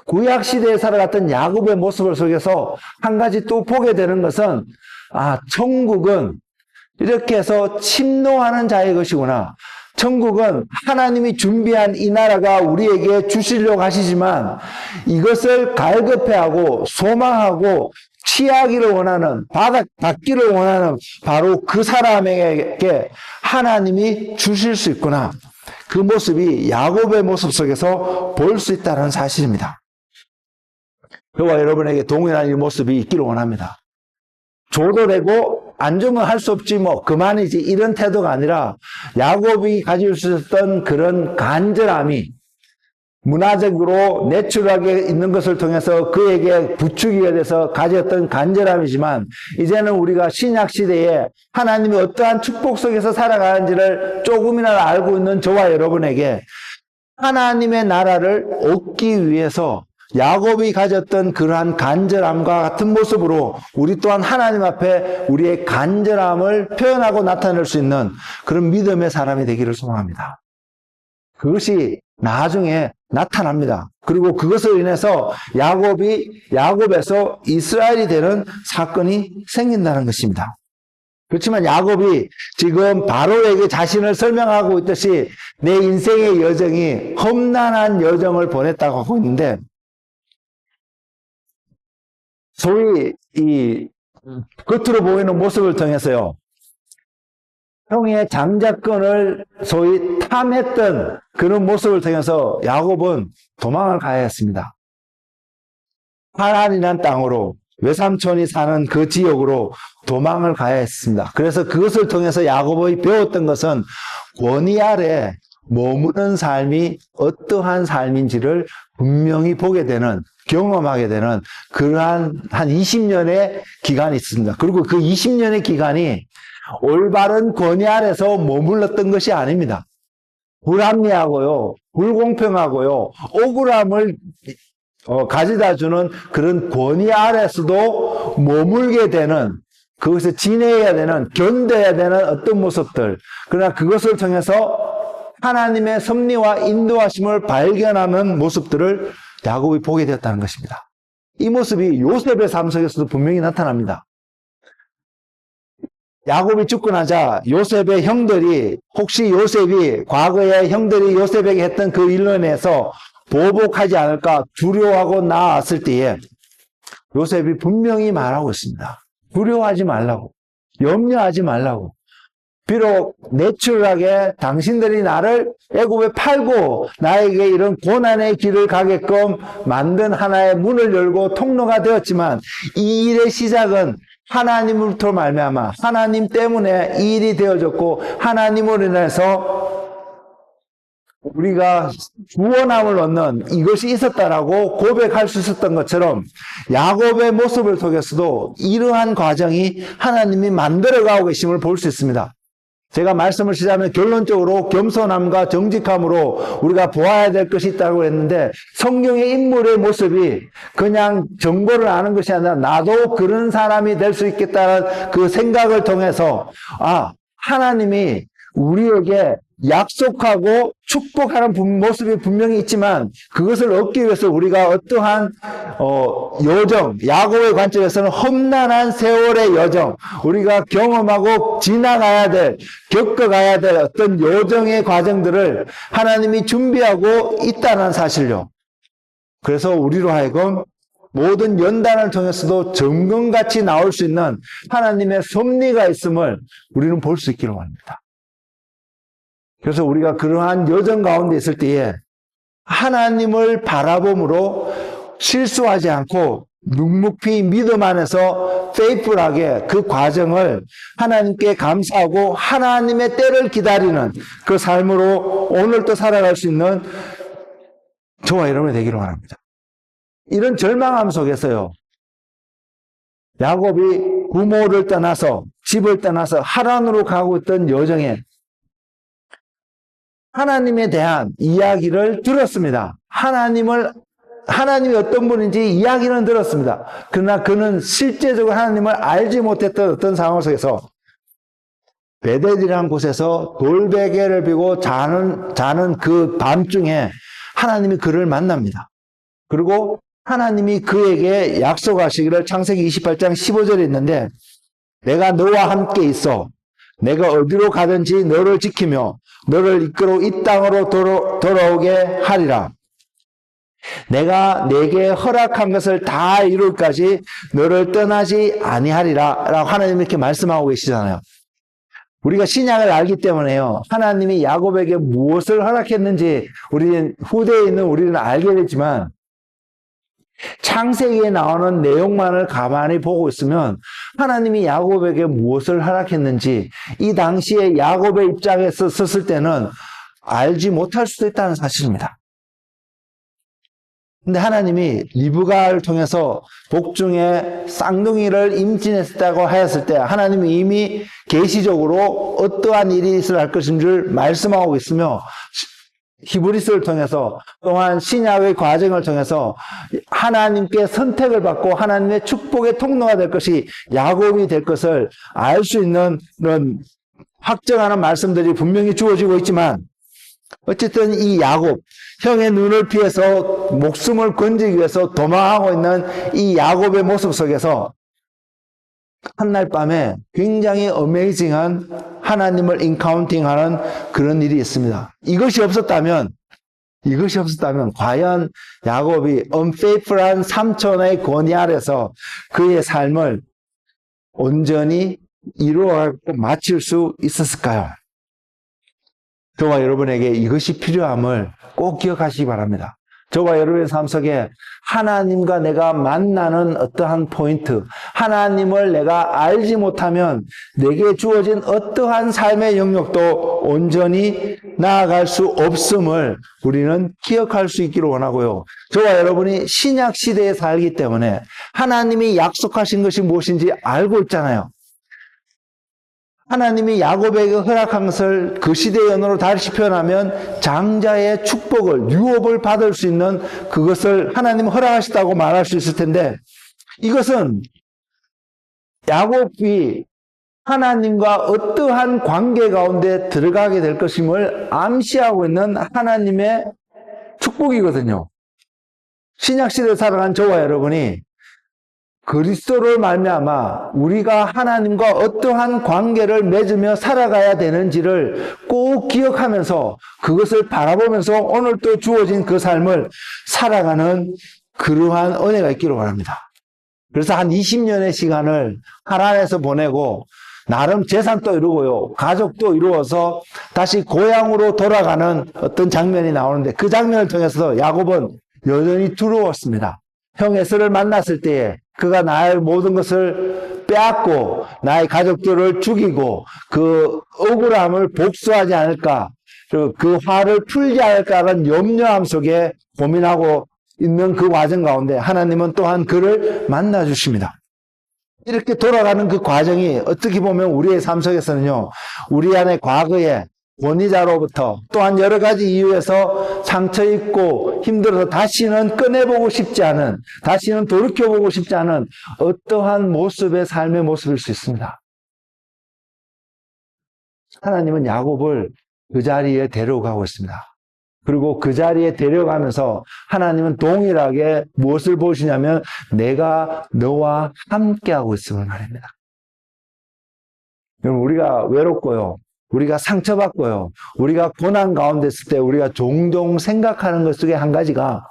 구약시대에 살아갔던 야곱의 모습을 속에서 한 가지 또 보게 되는 것은 천국은 이렇게 해서 침노하는 자의 것이구나. 천국은 하나님이 준비한 이 나라가 우리에게 주시려고 하시지만 이것을 갈급해하고 소망하고 취하기를 원하는 받기를 원하는 바로 그 사람에게 하나님이 주실 수 있구나. 그 모습이 야곱의 모습 속에서 볼 수 있다는 사실입니다. 저와 여러분에게 동일한 이 모습이 있기를 원합니다. 줘도 되고 안 주면 할 수 없지 뭐 그만이지 이런 태도가 아니라 야곱이 가질 수 있었던 그런 간절함이 문화적으로 내추럴하게 있는 것을 통해서 그에게 부추기게 돼서 가졌던 간절함이지만 이제는 우리가 신약시대에 하나님이 어떠한 축복 속에서 살아가는지를 조금이나마 알고 있는 저와 여러분에게 하나님의 나라를 얻기 위해서 야곱이 가졌던 그러한 간절함과 같은 모습으로 우리 또한 하나님 앞에 우리의 간절함을 표현하고 나타낼 수 있는 그런 믿음의 사람이 되기를 소망합니다. 그것이 나중에 나타납니다. 그리고 그것을 인해서 야곱에서 이스라엘이 되는 사건이 생긴다는 것입니다. 그렇지만 야곱이 지금 바로에게 자신을 설명하고 있듯이 내 인생의 여정이 험난한 여정을 보냈다고 하고 있는데 소위 이 겉으로 보이는 모습을 통해서요. 형의 장자권을 소위 탐했던 그런 모습을 통해서 야곱은 도망을 가야 했습니다. 하란이라는 땅으로 외삼촌이 사는 그 지역으로 도망을 가야 했습니다. 그래서 그것을 통해서 야곱이 배웠던 것은 권위 아래 머무는 삶이 어떠한 삶인지를 분명히 보게 되는 경험하게 되는 그러한 한 20년의 기간이 있습니다. 그리고 그 20년의 기간이 올바른 권위 아래서 머물렀던 것이 아닙니다. 불합리하고요, 불공평하고요, 억울함을 가져다 주는 그런 권위 아래서도 머물게 되는 그것을 지내야 되는, 견뎌야 되는 어떤 모습들. 그러나 그것을 통해서 하나님의 섭리와 인도하심을 발견하는 모습들을 야곱이 보게 되었다는 것입니다. 이 모습이 요셉의 삶 속에서도 분명히 나타납니다. 야곱이 죽고 나자 요셉의 형들이 혹시 요셉이 과거에 형들이 요셉에게 했던 그 일로 인해서 보복하지 않을까 두려워하고 나왔을 때에 요셉이 분명히 말하고 있습니다. 두려워하지 말라고, 염려하지 말라고. 비록 내추럴하게 당신들이 나를 애굽에 팔고 나에게 이런 고난의 길을 가게끔 만든 하나의 문을 열고 통로가 되었지만 이 일의 시작은 하나님으로부터 말미암아 하나님 때문에 이 일이 되어졌고 하나님으로 인해서 우리가 구원함을 얻는 이것이 있었다라고 고백할 수 있었던 것처럼 야곱의 모습을 통해서도 이러한 과정이 하나님이 만들어가고 계심을 볼 수 있습니다. 제가 말씀을 시작하면 결론적으로 겸손함과 정직함으로 우리가 보아야 될 것이 있다고 했는데 성경의 인물의 모습이 그냥 정보를 아는 것이 아니라 나도 그런 사람이 될 수 있겠다는 그 생각을 통해서 하나님이 우리에게 약속하고 축복하는 모습이 분명히 있지만 그것을 얻기 위해서 우리가 어떠한 여정, 야곱의 관점에서는 험난한 세월의 여정, 우리가 경험하고 지나가야 될, 겪어가야 될 어떤 여정의 과정들을 하나님이 준비하고 있다는 사실요. 그래서 우리로 하여금 모든 연단을 통해서도 정금같이 나올 수 있는 하나님의 섭리가 있음을 우리는 볼 수 있기를 원합니다. 그래서 우리가 그러한 여정 가운데 있을 때에 하나님을 바라봄으로 실수하지 않고 묵묵히 믿음 안에서 페이풀하게 그 과정을 하나님께 감사하고 하나님의 때를 기다리는 그 삶으로 오늘도 살아갈 수 있는 저와 여러분이 되기를 원합니다. 이런 절망함 속에서요, 야곱이 부모를 떠나서 집을 떠나서 하란으로 가고 있던 여정에 하나님에 대한 이야기를 들었습니다. 하나님이 어떤 분인지 이야기는 들었습니다. 그러나 그는 실제적으로 하나님을 알지 못했던 어떤 상황 속에서 베델이라는 곳에서 돌베개를 비고 자는 그 밤중에 하나님이 그를 만납니다. 그리고 하나님이 그에게 약속하시기를 창세기 28장 15절에 있는데 내가 너와 함께 있어 내가 어디로 가든지 너를 지키며 너를 이끌어 이 땅으로 돌아오게 하리라. 내가 내게 허락한 것을 다 이룰까지 너를 떠나지 아니하리라 라고 하나님이 이렇게 말씀하고 계시잖아요. 우리가 신약을 알기 때문에요, 하나님이 야곱에게 무엇을 허락했는지 우리는 후대에 있는 우리는 알게 되지만 창세기에 나오는 내용만을 가만히 보고 있으면 하나님이 야곱에게 무엇을 허락했는지 이 당시에 야곱의 입장에서 섰을 때는 알지 못할 수도 있다는 사실입니다. 근데 하나님이 리브가를 통해서 복중에 쌍둥이를 임신했다고 하였을 때 하나님이 이미 계시적으로 어떠한 일이 있어야 할 것인 줄 말씀하고 있으며 히브리서를 통해서 또한 신약의 과정을 통해서 하나님께 선택을 받고 하나님의 축복의 통로가 될 것이 야곱이 될 것을 알 수 있는 그런 확정하는 말씀들이 분명히 주어지고 있지만 어쨌든 이 야곱, 형의 눈을 피해서 목숨을 건지기 위해서 도망하고 있는 이 야곱의 모습 속에서 한날 밤에 굉장히 어메이징한 하나님을 인카운팅하는 그런 일이 있습니다. 이것이 없었다면 과연 야곱이 unfaithful한 삼촌의 권위 아래서 그의 삶을 온전히 이루어가고 마칠 수 있었을까요? 저와 여러분에게 이것이 필요함을 꼭 기억하시기 바랍니다. 저와 여러분의 삶 속에 하나님과 내가 만나는 어떠한 포인트, 하나님을 내가 알지 못하면 내게 주어진 어떠한 삶의 영역도 온전히 나아갈 수 없음을 우리는 기억할 수 있기를 원하고요. 저와 여러분이 신약 시대에 살기 때문에 하나님이 약속하신 것이 무엇인지 알고 있잖아요. 하나님이 야곱에게 허락한 것을 그 시대의 언어로 다시 표현하면 장자의 축복을, 유업을 받을 수 있는 그것을 하나님이 허락하셨다고 말할 수 있을 텐데 이것은 야곱이 하나님과 어떠한 관계 가운데 들어가게 될 것임을 암시하고 있는 하나님의 축복이거든요. 신약시대에 살아간 저와 여러분이 그리스도를 말미암아 우리가 하나님과 어떠한 관계를 맺으며 살아가야 되는지를 꼭 기억하면서 그것을 바라보면서 오늘 또 주어진 그 삶을 살아가는 그러한 은혜가 있기를 바랍니다. 그래서 한 20년의 시간을 하란에서 보내고 나름 재산도 이루고요, 가족도 이루어서 다시 고향으로 돌아가는 어떤 장면이 나오는데 그 장면을 통해서 야곱은 여전히 두려웠습니다. 형 에서를 만났을 때에 그가 나의 모든 것을 빼앗고 나의 가족들을 죽이고 그 억울함을 복수하지 않을까, 그 화를 풀지 않을까라는 염려함 속에 고민하고 있는 그 과정 가운데 하나님은 또한 그를 만나 주십니다. 이렇게 돌아가는 그 과정이 어떻게 보면 우리의 삶 속에서는요, 우리 안에 과거에 권위자로부터 또한 여러 가지 이유에서 상처 입고 힘들어서 다시는 꺼내보고 싶지 않은, 다시는 돌이켜보고 싶지 않은 어떠한 모습의 삶의 모습일 수 있습니다. 하나님은 야곱을 그 자리에 데려가고 있습니다. 그리고 그 자리에 데려가면서 하나님은 동일하게 무엇을 보시냐면 내가 너와 함께하고 있음을 말합니다. 여러분, 우리가 외롭고요, 우리가 상처받고요, 우리가 고난 가운데 있을 때 우리가 종종 생각하는 것 중에 한 가지가,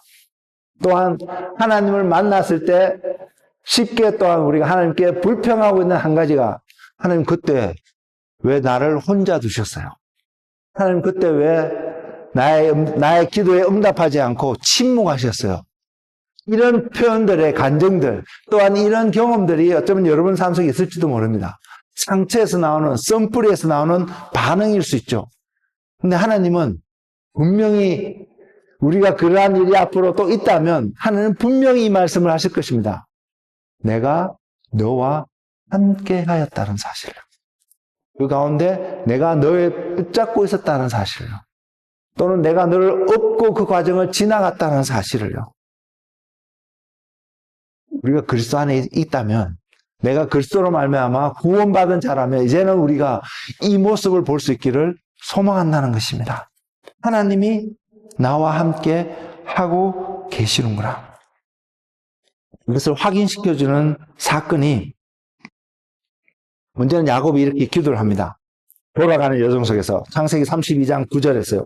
또한 하나님을 만났을 때 쉽게 또한 우리가 하나님께 불평하고 있는 한 가지가, 하나님 그때 왜 나를 혼자 두셨어요? 하나님 그때 왜 나의 기도에 응답하지 않고 침묵하셨어요? 이런 표현들의 감정들, 또한 이런 경험들이 어쩌면 여러분 삶 속에 있을지도 모릅니다. 상처에서 나오는, 썸뿌리에서 나오는 반응일 수 있죠. 근데 하나님은 분명히 우리가 그러한 일이 앞으로 또 있다면 하나님은 분명히 이 말씀을 하실 것입니다. 내가 너와 함께 하였다는 사실을, 그 가운데 내가 너를 붙잡고 있었다는 사실을, 또는 내가 너를 업고 그 과정을 지나갔다는 사실을요. 우리가 그리스도 안에 있다면, 내가 그리스도로 말미암아 구원받은 자라면 이제는 우리가 이 모습을 볼 수 있기를 소망한다는 것입니다. 하나님이 나와 함께 하고 계시는구나. 이것을 확인시켜주는 사건이, 먼저는 야곱이 이렇게 기도를 합니다. 돌아가는 여정 속에서 창세기 32장 9절에서요.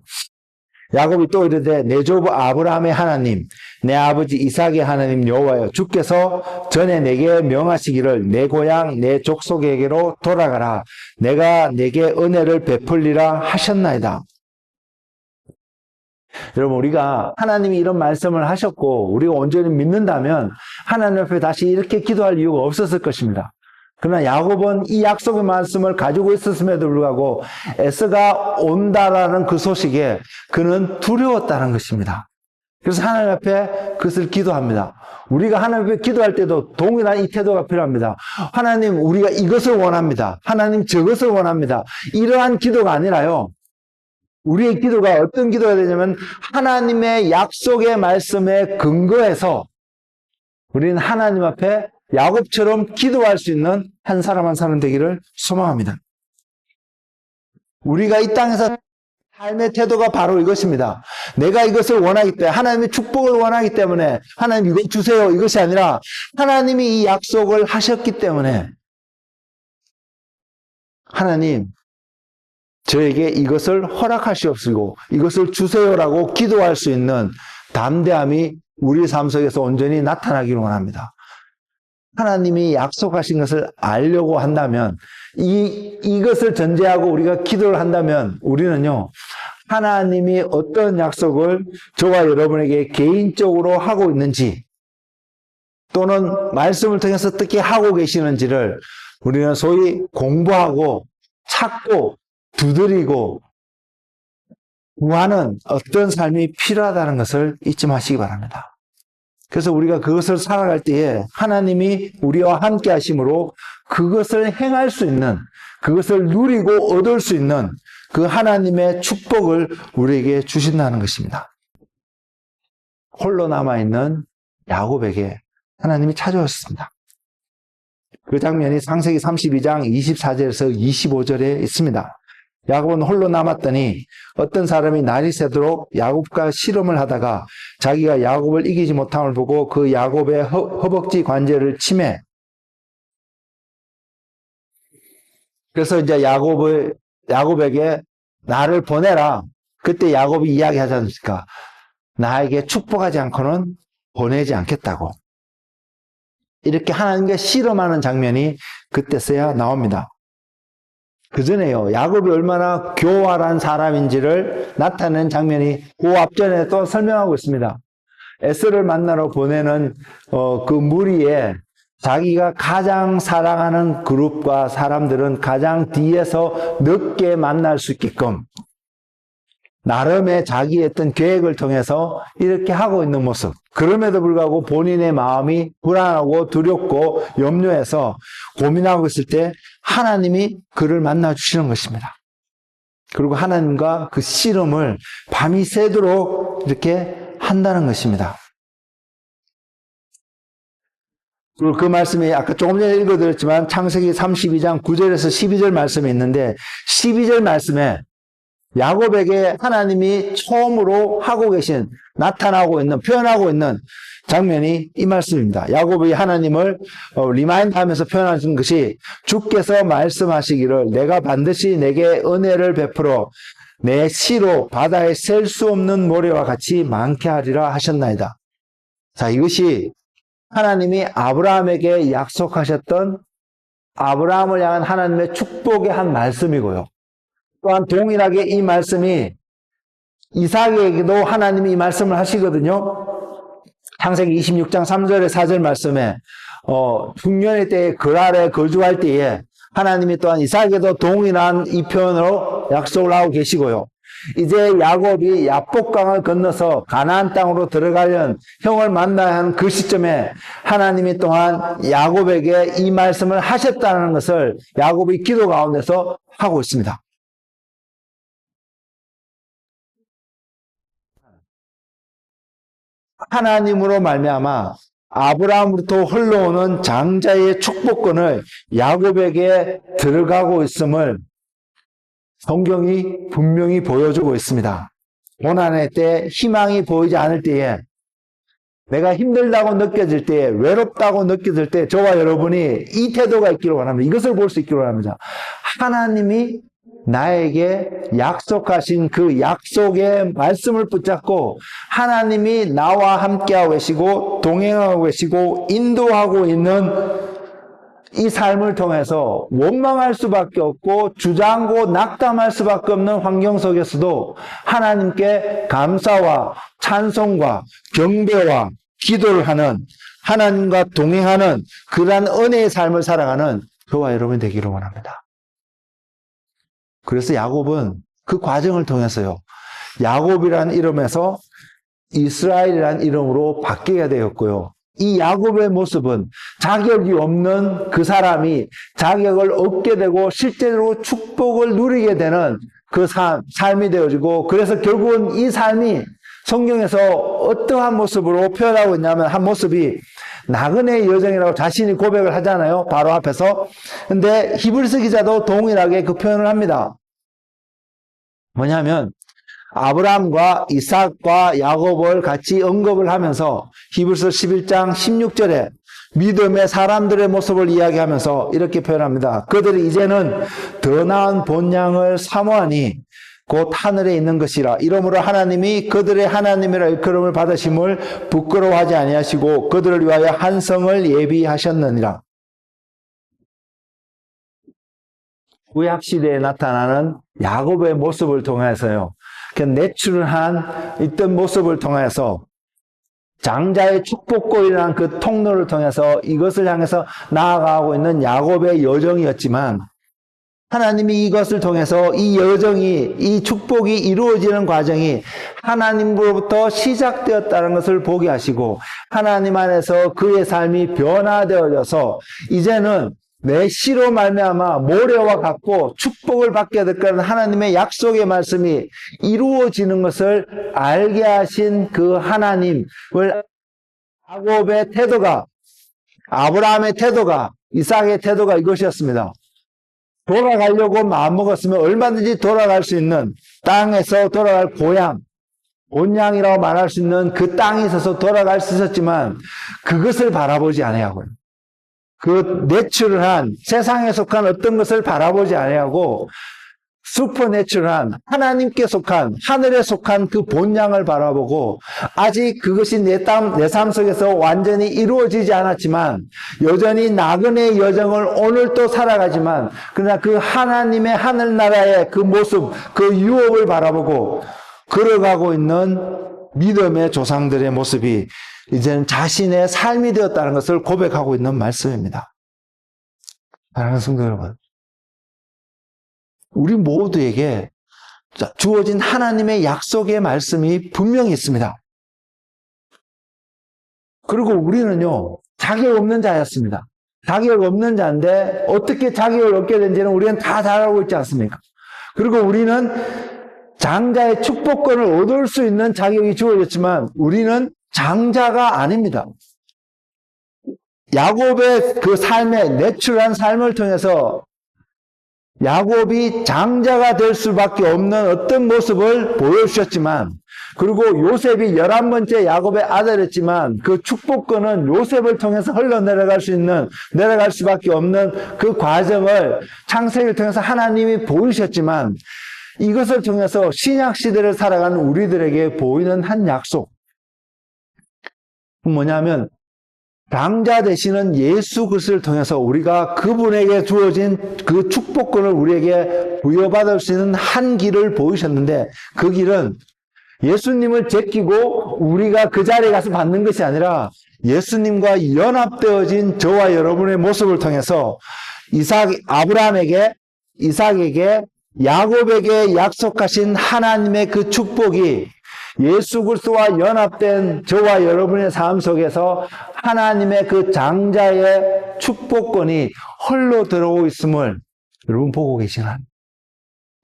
야곱이 또 이르되 내 조부 아브라함의 하나님, 내 아버지 이삭의 하나님 여호와여, 주께서 전에 내게 명하시기를 내 고향 내 족속에게로 돌아가라, 내가 내게 은혜를 베풀리라 하셨나이다. 여러분, 우리가 하나님이 이런 말씀을 하셨고 우리가 온전히 믿는다면 하나님 앞에 다시 이렇게 기도할 이유가 없었을 것입니다. 그러나 야곱은 이 약속의 말씀을 가지고 있었음에도 불구하고 에서가 온다라는 그 소식에 그는 두려웠다는 것입니다. 그래서 하나님 앞에 그것을 기도합니다. 우리가 하나님 앞에 기도할 때도 동일한 이 태도가 필요합니다. 하나님, 우리가 이것을 원합니다. 하나님, 저것을 원합니다. 이러한 기도가 아니라요, 우리의 기도가 어떤 기도가 되냐면 하나님의 약속의 말씀에 근거해서 우리는 하나님 앞에 야곱처럼 기도할 수 있는 한 사람 한 사람 되기를 소망합니다. 우리가 이 땅에서 삶의 태도가 바로 이것입니다. 내가 이것을 원하기 때문에, 하나님의 축복을 원하기 때문에 하나님 이거 주세요, 이것이 아니라 하나님이 이 약속을 하셨기 때문에 하나님 저에게 이것을 허락하시옵시고 이것을 주세요라고 기도할 수 있는 담대함이 우리 삶 속에서 온전히 나타나기를 원합니다. 하나님이 약속하신 것을 알려고 한다면, 이것을 전제하고 우리가 기도를 한다면 우리는요, 하나님이 어떤 약속을 저와 여러분에게 개인적으로 하고 있는지, 또는 말씀을 통해서 어떻게 하고 계시는지를 우리는 소위 공부하고 찾고 두드리고 구하는 어떤 삶이 필요하다는 것을 잊지 마시기 바랍니다. 그래서 우리가 그것을 살아갈 때에 하나님이 우리와 함께 하심으로 그것을 행할 수 있는, 그것을 누리고 얻을 수 있는 그 하나님의 축복을 우리에게 주신다는 것입니다. 홀로 남아있는 야곱에게 하나님이 찾아오셨습니다. 그 장면이 창세기 32장 24절에서 25절에 있습니다. 야곱은 홀로 남았더니 어떤 사람이 날이 새도록 야곱과 씨름을 하다가 자기가 야곱을 이기지 못함을 보고 그 야곱의 허벅지 관절을 치매. 그래서 이제 야곱에게 나를 보내라. 그때 야곱이 이야기하지 않습니까? 나에게 축복하지 않고는 보내지 않겠다고. 이렇게 하나님과 씨름하는 장면이 그때서야 나옵니다. 그 전에요, 야곱이 얼마나 교활한 사람인지를 나타내는 장면이 그 앞전에 또 설명하고 있습니다. 에서를 만나러 보내는 그 무리에 자기가 가장 사랑하는 그룹과 사람들은 가장 뒤에서 늦게 만날 수 있게끔 나름의 자기의 어떤 계획을 통해서 이렇게 하고 있는 모습. 그럼에도 불구하고 본인의 마음이 불안하고 두렵고 염려해서 고민하고 있을 때 하나님이 그를 만나주시는 것입니다. 그리고 하나님과 그 씨름을 밤이 새도록 이렇게 한다는 것입니다. 그리고 그 말씀이 아까 조금 전에 읽어드렸지만 창세기 32장 9절에서 12절 말씀이 있는데 12절 말씀에 야곱에게 하나님이 처음으로 하고 계신, 나타나고 있는, 표현하고 있는 장면이 이 말씀입니다. 야곱이 하나님을 리마인드 하면서 표현하신 것이 주께서 말씀하시기를 내가 반드시 내게 은혜를 베풀어 내 씨로 바다에 셀 수 없는 모래와 같이 많게 하리라 하셨나이다. 자, 이것이 하나님이 아브라함에게 약속하셨던 아브라함을 향한 하나님의 축복의 한 말씀이고요. 또한 동일하게 이 말씀이 이삭에게도 하나님이 이 말씀을 하시거든요. 창세기 26장 3절에 4절 말씀에 흉년의 때에 그랄에 거주할 때에 하나님이 또한 이삭에게도 동일한 이 표현으로 약속을 하고 계시고요. 이제 야곱이 야복강을 건너서 가나안 땅으로 들어가려는 형을 만나야 하는 그 시점에 하나님이 또한 야곱에게 이 말씀을 하셨다는 것을 야곱이 기도 가운데서 하고 있습니다. 하나님으로 말미암아 아브라함으로부터 흘러오는 장자의 축복권을 야곱에게 들어가고 있음을 성경이 분명히 보여주고 있습니다. 고난의 때, 희망이 보이지 않을 때에, 내가 힘들다고 느껴질 때, 외롭다고 느껴질 때 저와 여러분이 이 태도가 있기를 원합니다. 이것을 볼 수 있기를 원합니다. 하나님이 나에게 약속하신 그 약속의 말씀을 붙잡고 하나님이 나와 함께하고 계시고 동행하고 계시고 인도하고 있는 이 삶을 통해서 원망할 수밖에 없고 주저앉고 낙담할 수밖에 없는 환경 속에서도 하나님께 감사와 찬송과 경배와 기도를 하는, 하나님과 동행하는 그러한 은혜의 삶을 살아가는 저와 여러분이 되기를 원합니다. 그래서 야곱은 그 과정을 통해서요, 야곱이라는 이름에서 이스라엘이라는 이름으로 바뀌게 되었고요. 이 야곱의 모습은 자격이 없는 그 사람이 자격을 얻게 되고 실제로 축복을 누리게 되는 그 삶이 되어지고, 그래서 결국은 이 삶이 성경에서 어떠한 모습으로 표현하고 있냐면 한 모습이 나그네의 여정이라고 자신이 고백을 하잖아요. 바로 앞에서. 근데 히브리서 기자도 동일하게 그 표현을 합니다. 뭐냐면 아브라함과 이삭과 야곱을 같이 언급을 하면서 히브리서 11장 16절에 믿음의 사람들의 모습을 이야기하면서 이렇게 표현합니다. 그들이 이제는 더 나은 본향을 사모하니 곧 하늘에 있는 것이라. 이러므로 하나님이 그들의 하나님이라 일컬음을 받으심을 부끄러워하지 아니하시고 그들을 위하여 한 성을 예비하셨느니라. 구약시대에 나타나는 야곱의 모습을 통해서요, 그 내추럴한 있던 모습을 통해서 장자의 축복권이라는 그 통로를 통해서 이것을 향해서 나아가고 있는 야곱의 여정이었지만, 하나님이 이것을 통해서 이 여정이, 이 축복이 이루어지는 과정이 하나님으로부터 시작되었다는 것을 보게 하시고, 하나님 안에서 그의 삶이 변화되어져서 이제는 내 씨로 말미암아 모래와 같고 축복을 받게 될 거라는 하나님의 약속의 말씀이 이루어지는 것을 알게 하신 그 하나님을, 야곱의 태도가, 아브라함의 태도가, 이삭의 태도가 이것이었습니다. 돌아가려고 마음먹었으면 얼마든지 돌아갈 수 있는, 땅에서 돌아갈 고향, 본향이라고 말할 수 있는 그 땅에 있어서 돌아갈 수 있었지만 그것을 바라보지 아니하고요. 그 내추럴한 세상에 속한 어떤 것을 바라보지 아니하고 슈퍼내추럴한 하나님께 속한 하늘에 속한 그 본향을 바라보고, 아직 그것이 내 삶 속에서 완전히 이루어지지 않았지만 여전히 나그네의 여정을 오늘도 살아가지만, 그러나 그 하나님의 하늘나라의 그 모습, 그 유업을 바라보고 걸어가고 있는 믿음의 조상들의 모습이 이제는 자신의 삶이 되었다는 것을 고백하고 있는 말씀입니다. 사랑하는 성도 여러분, 우리 모두에게 주어진 하나님의 약속의 말씀이 분명히 있습니다. 그리고 우리는요, 자격 없는 자였습니다. 자격 없는 자인데 어떻게 자격을 얻게 된지는 우리는 다 잘 알고 있지 않습니까? 그리고 우리는 장자의 축복권을 얻을 수 있는 자격이 주어졌지만 우리는 장자가 아닙니다. 야곱의 그 삶의 내추럴한 삶을 통해서 야곱이 장자가 될 수밖에 없는 어떤 모습을 보여주셨지만, 그리고 요셉이 11번째 야곱의 아들이었지만 그 축복권은 요셉을 통해서 흘러내려갈 수밖에 없는 그 과정을 창세기를 통해서 하나님이 보이셨지만, 이것을 통해서 신약시대를 살아가는 우리들에게 보이는 한 약속, 뭐냐면 장자 되시는 예수 그리스도를 통해서 우리가 그분에게 주어진 그 축복권을 우리에게 부여받을 수 있는 한 길을 보이셨는데, 그 길은 예수님을 제끼고 우리가 그 자리에 가서 받는 것이 아니라 예수님과 연합되어진 저와 여러분의 모습을 통해서 아브라함에게, 이삭에게, 야곱에게 약속하신 하나님의 그 축복이 예수 그리스도와 연합된 저와 여러분의 삶 속에서 하나님의 그 장자의 축복권이 홀로 들어오고 있음을 여러분 보고 계시나요?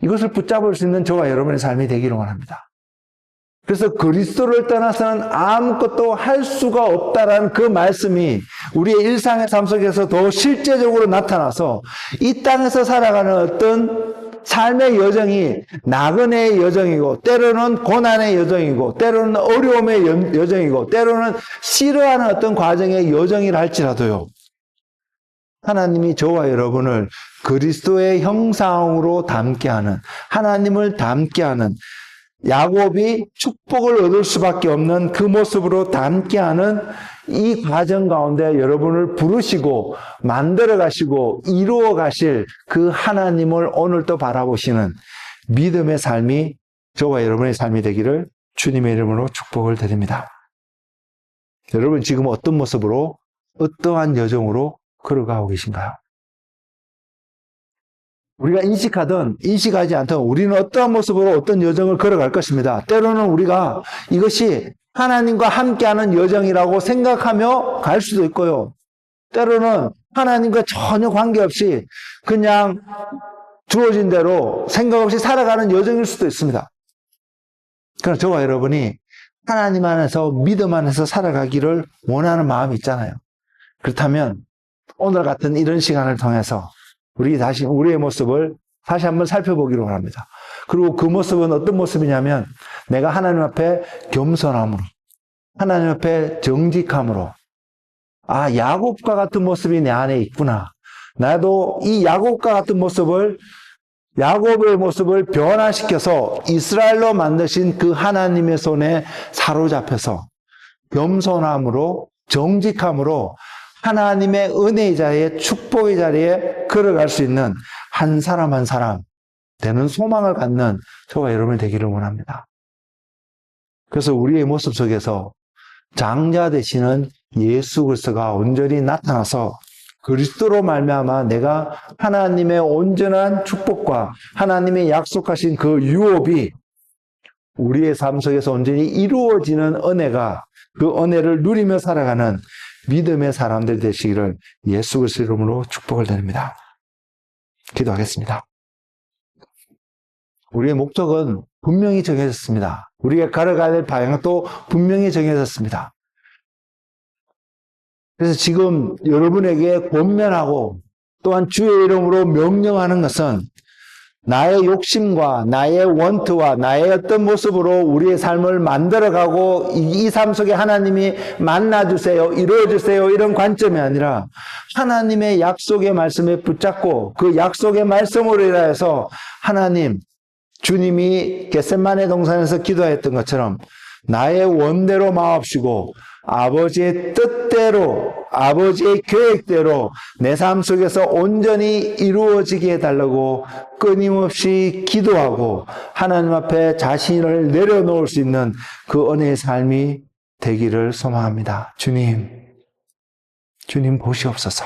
이것을 붙잡을 수 있는 저와 여러분의 삶이 되기를 원합니다. 그래서 그리스도를 떠나서는 아무것도 할 수가 없다라는 그 말씀이 우리의 일상의 삶 속에서 더 실제적으로 나타나서 이 땅에서 살아가는 어떤 삶의 여정이 나그네의 여정이고, 때로는 고난의 여정이고, 때로는 어려움의 여정이고, 때로는 싫어하는 어떤 과정의 여정이라 할지라도요, 하나님이 저와 여러분을 그리스도의 형상으로 닮게 하는, 하나님을 닮게 하는, 야곱이 축복을 얻을 수밖에 없는 그 모습으로 닮게 하는 이 과정 가운데 여러분을 부르시고 만들어 가시고 이루어 가실 그 하나님을 오늘도 바라보시는 믿음의 삶이 저와 여러분의 삶이 되기를 주님의 이름으로 축복을 드립니다. 여러분 지금 어떤 모습으로, 어떠한 여정으로 걸어가고 계신가요? 우리가 인식하든 인식하지 않든 우리는 어떠한 모습으로 어떤 여정을 걸어갈 것입니다. 때로는 우리가 이것이 하나님과 함께하는 여정이라고 생각하며 갈 수도 있고요. 때로는 하나님과 전혀 관계없이 그냥 주어진 대로 생각 없이 살아가는 여정일 수도 있습니다. 그러나 저와 여러분이 하나님 안에서, 믿음 안에서 살아가기를 원하는 마음이 있잖아요. 그렇다면 오늘 같은 이런 시간을 통해서 우리 다시 우리의 모습을 다시 한번 살펴보기로 합니다. 그리고 그 모습은 어떤 모습이냐면, 내가 하나님 앞에 겸손함으로, 하나님 앞에 정직함으로, 야곱과 같은 모습이 내 안에 있구나. 나도 이 야곱과 같은 모습을, 야곱의 모습을 변화시켜서 이스라엘로 만드신 그 하나님의 손에 사로잡혀서 겸손함으로, 정직함으로 하나님의 은혜의 자리에, 축복의 자리에 걸어갈 수 있는 한 사람 한 사람 되는 소망을 갖는 저와 여러분이 되기를 원합니다. 그래서 우리의 모습 속에서 장자 되시는 예수 그리스도가 온전히 나타나서 그리스도로 말미암아 내가 하나님의 온전한 축복과 하나님의 약속하신 그 유업이 우리의 삶 속에서 온전히 이루어지는 은혜가, 그 은혜를 누리며 살아가는 믿음의 사람들 되시기를 예수 그리스도 이름으로 축복을 드립니다. 기도하겠습니다. 우리의 목적은 분명히 정해졌습니다. 우리가 걸어가야 될 방향도 분명히 정해졌습니다. 그래서 지금 여러분에게 권면하고 또한 주의 이름으로 명령하는 것은 나의 욕심과 나의 원투와 나의 어떤 모습으로 우리의 삶을 만들어가고 이 삶 속에 하나님이 만나주세요, 이루어주세요 이런 관점이 아니라 하나님의 약속의 말씀에 붙잡고 그 약속의 말씀으로 인하여서 하나님, 주님이 겟세마네 동산에서 기도했던 것처럼 나의 원대로 마옵시고 아버지의 뜻대로, 아버지의 계획대로 내 삶 속에서 온전히 이루어지게 해달라고 끊임없이 기도하고 하나님 앞에 자신을 내려놓을 수 있는 그 은혜의 삶이 되기를 소망합니다. 주님 보시옵소서.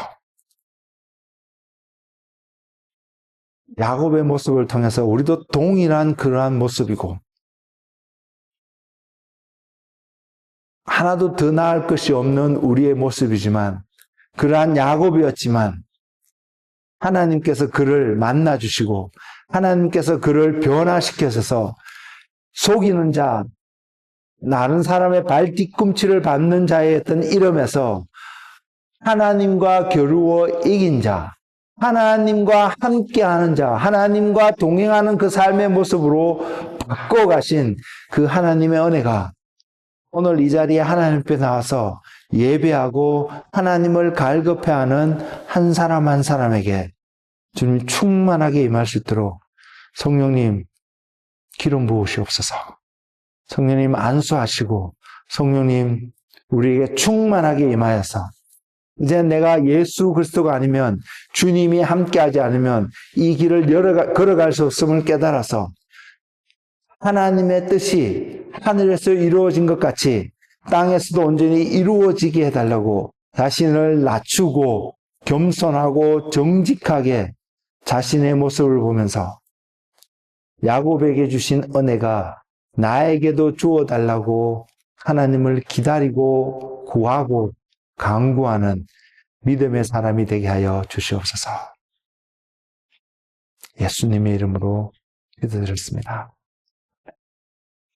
야곱의 모습을 통해서 우리도 동일한 그러한 모습이고 하나도 더 나을 것이 없는 우리의 모습이지만 그러한 야곱이었지만 하나님께서 그를 만나주시고 하나님께서 그를 변화시켜서 속이는 자, 다른 사람의 발 뒤꿈치를 밟는 자의 어떤 이름에서 하나님과 겨루어 이긴 자, 하나님과 함께하는 자, 하나님과 동행하는 그 삶의 모습으로 바꿔가신 그 하나님의 은혜가 오늘 이 자리에 하나님 앞에 나와서 예배하고 하나님을 갈급해하는 한 사람 한 사람에게 주님 충만하게 임할 수 있도록 성령님 기름 부으시옵소서. 성령님 안수하시고 성령님 우리에게 충만하게 임하여서 이제 내가 예수 그리스도가 아니면 주님이 함께하지 않으면 이 길을 걸어갈 수 없음을 깨달아서 하나님의 뜻이 하늘에서 이루어진 것 같이 땅에서도 온전히 이루어지게 해달라고 자신을 낮추고 겸손하고 정직하게 자신의 모습을 보면서 야곱에게 주신 은혜가 나에게도 주어달라고 하나님을 기다리고 구하고 간구하는 믿음의 사람이 되게 하여 주시옵소서. 예수님의 이름으로 기도드렸습니다.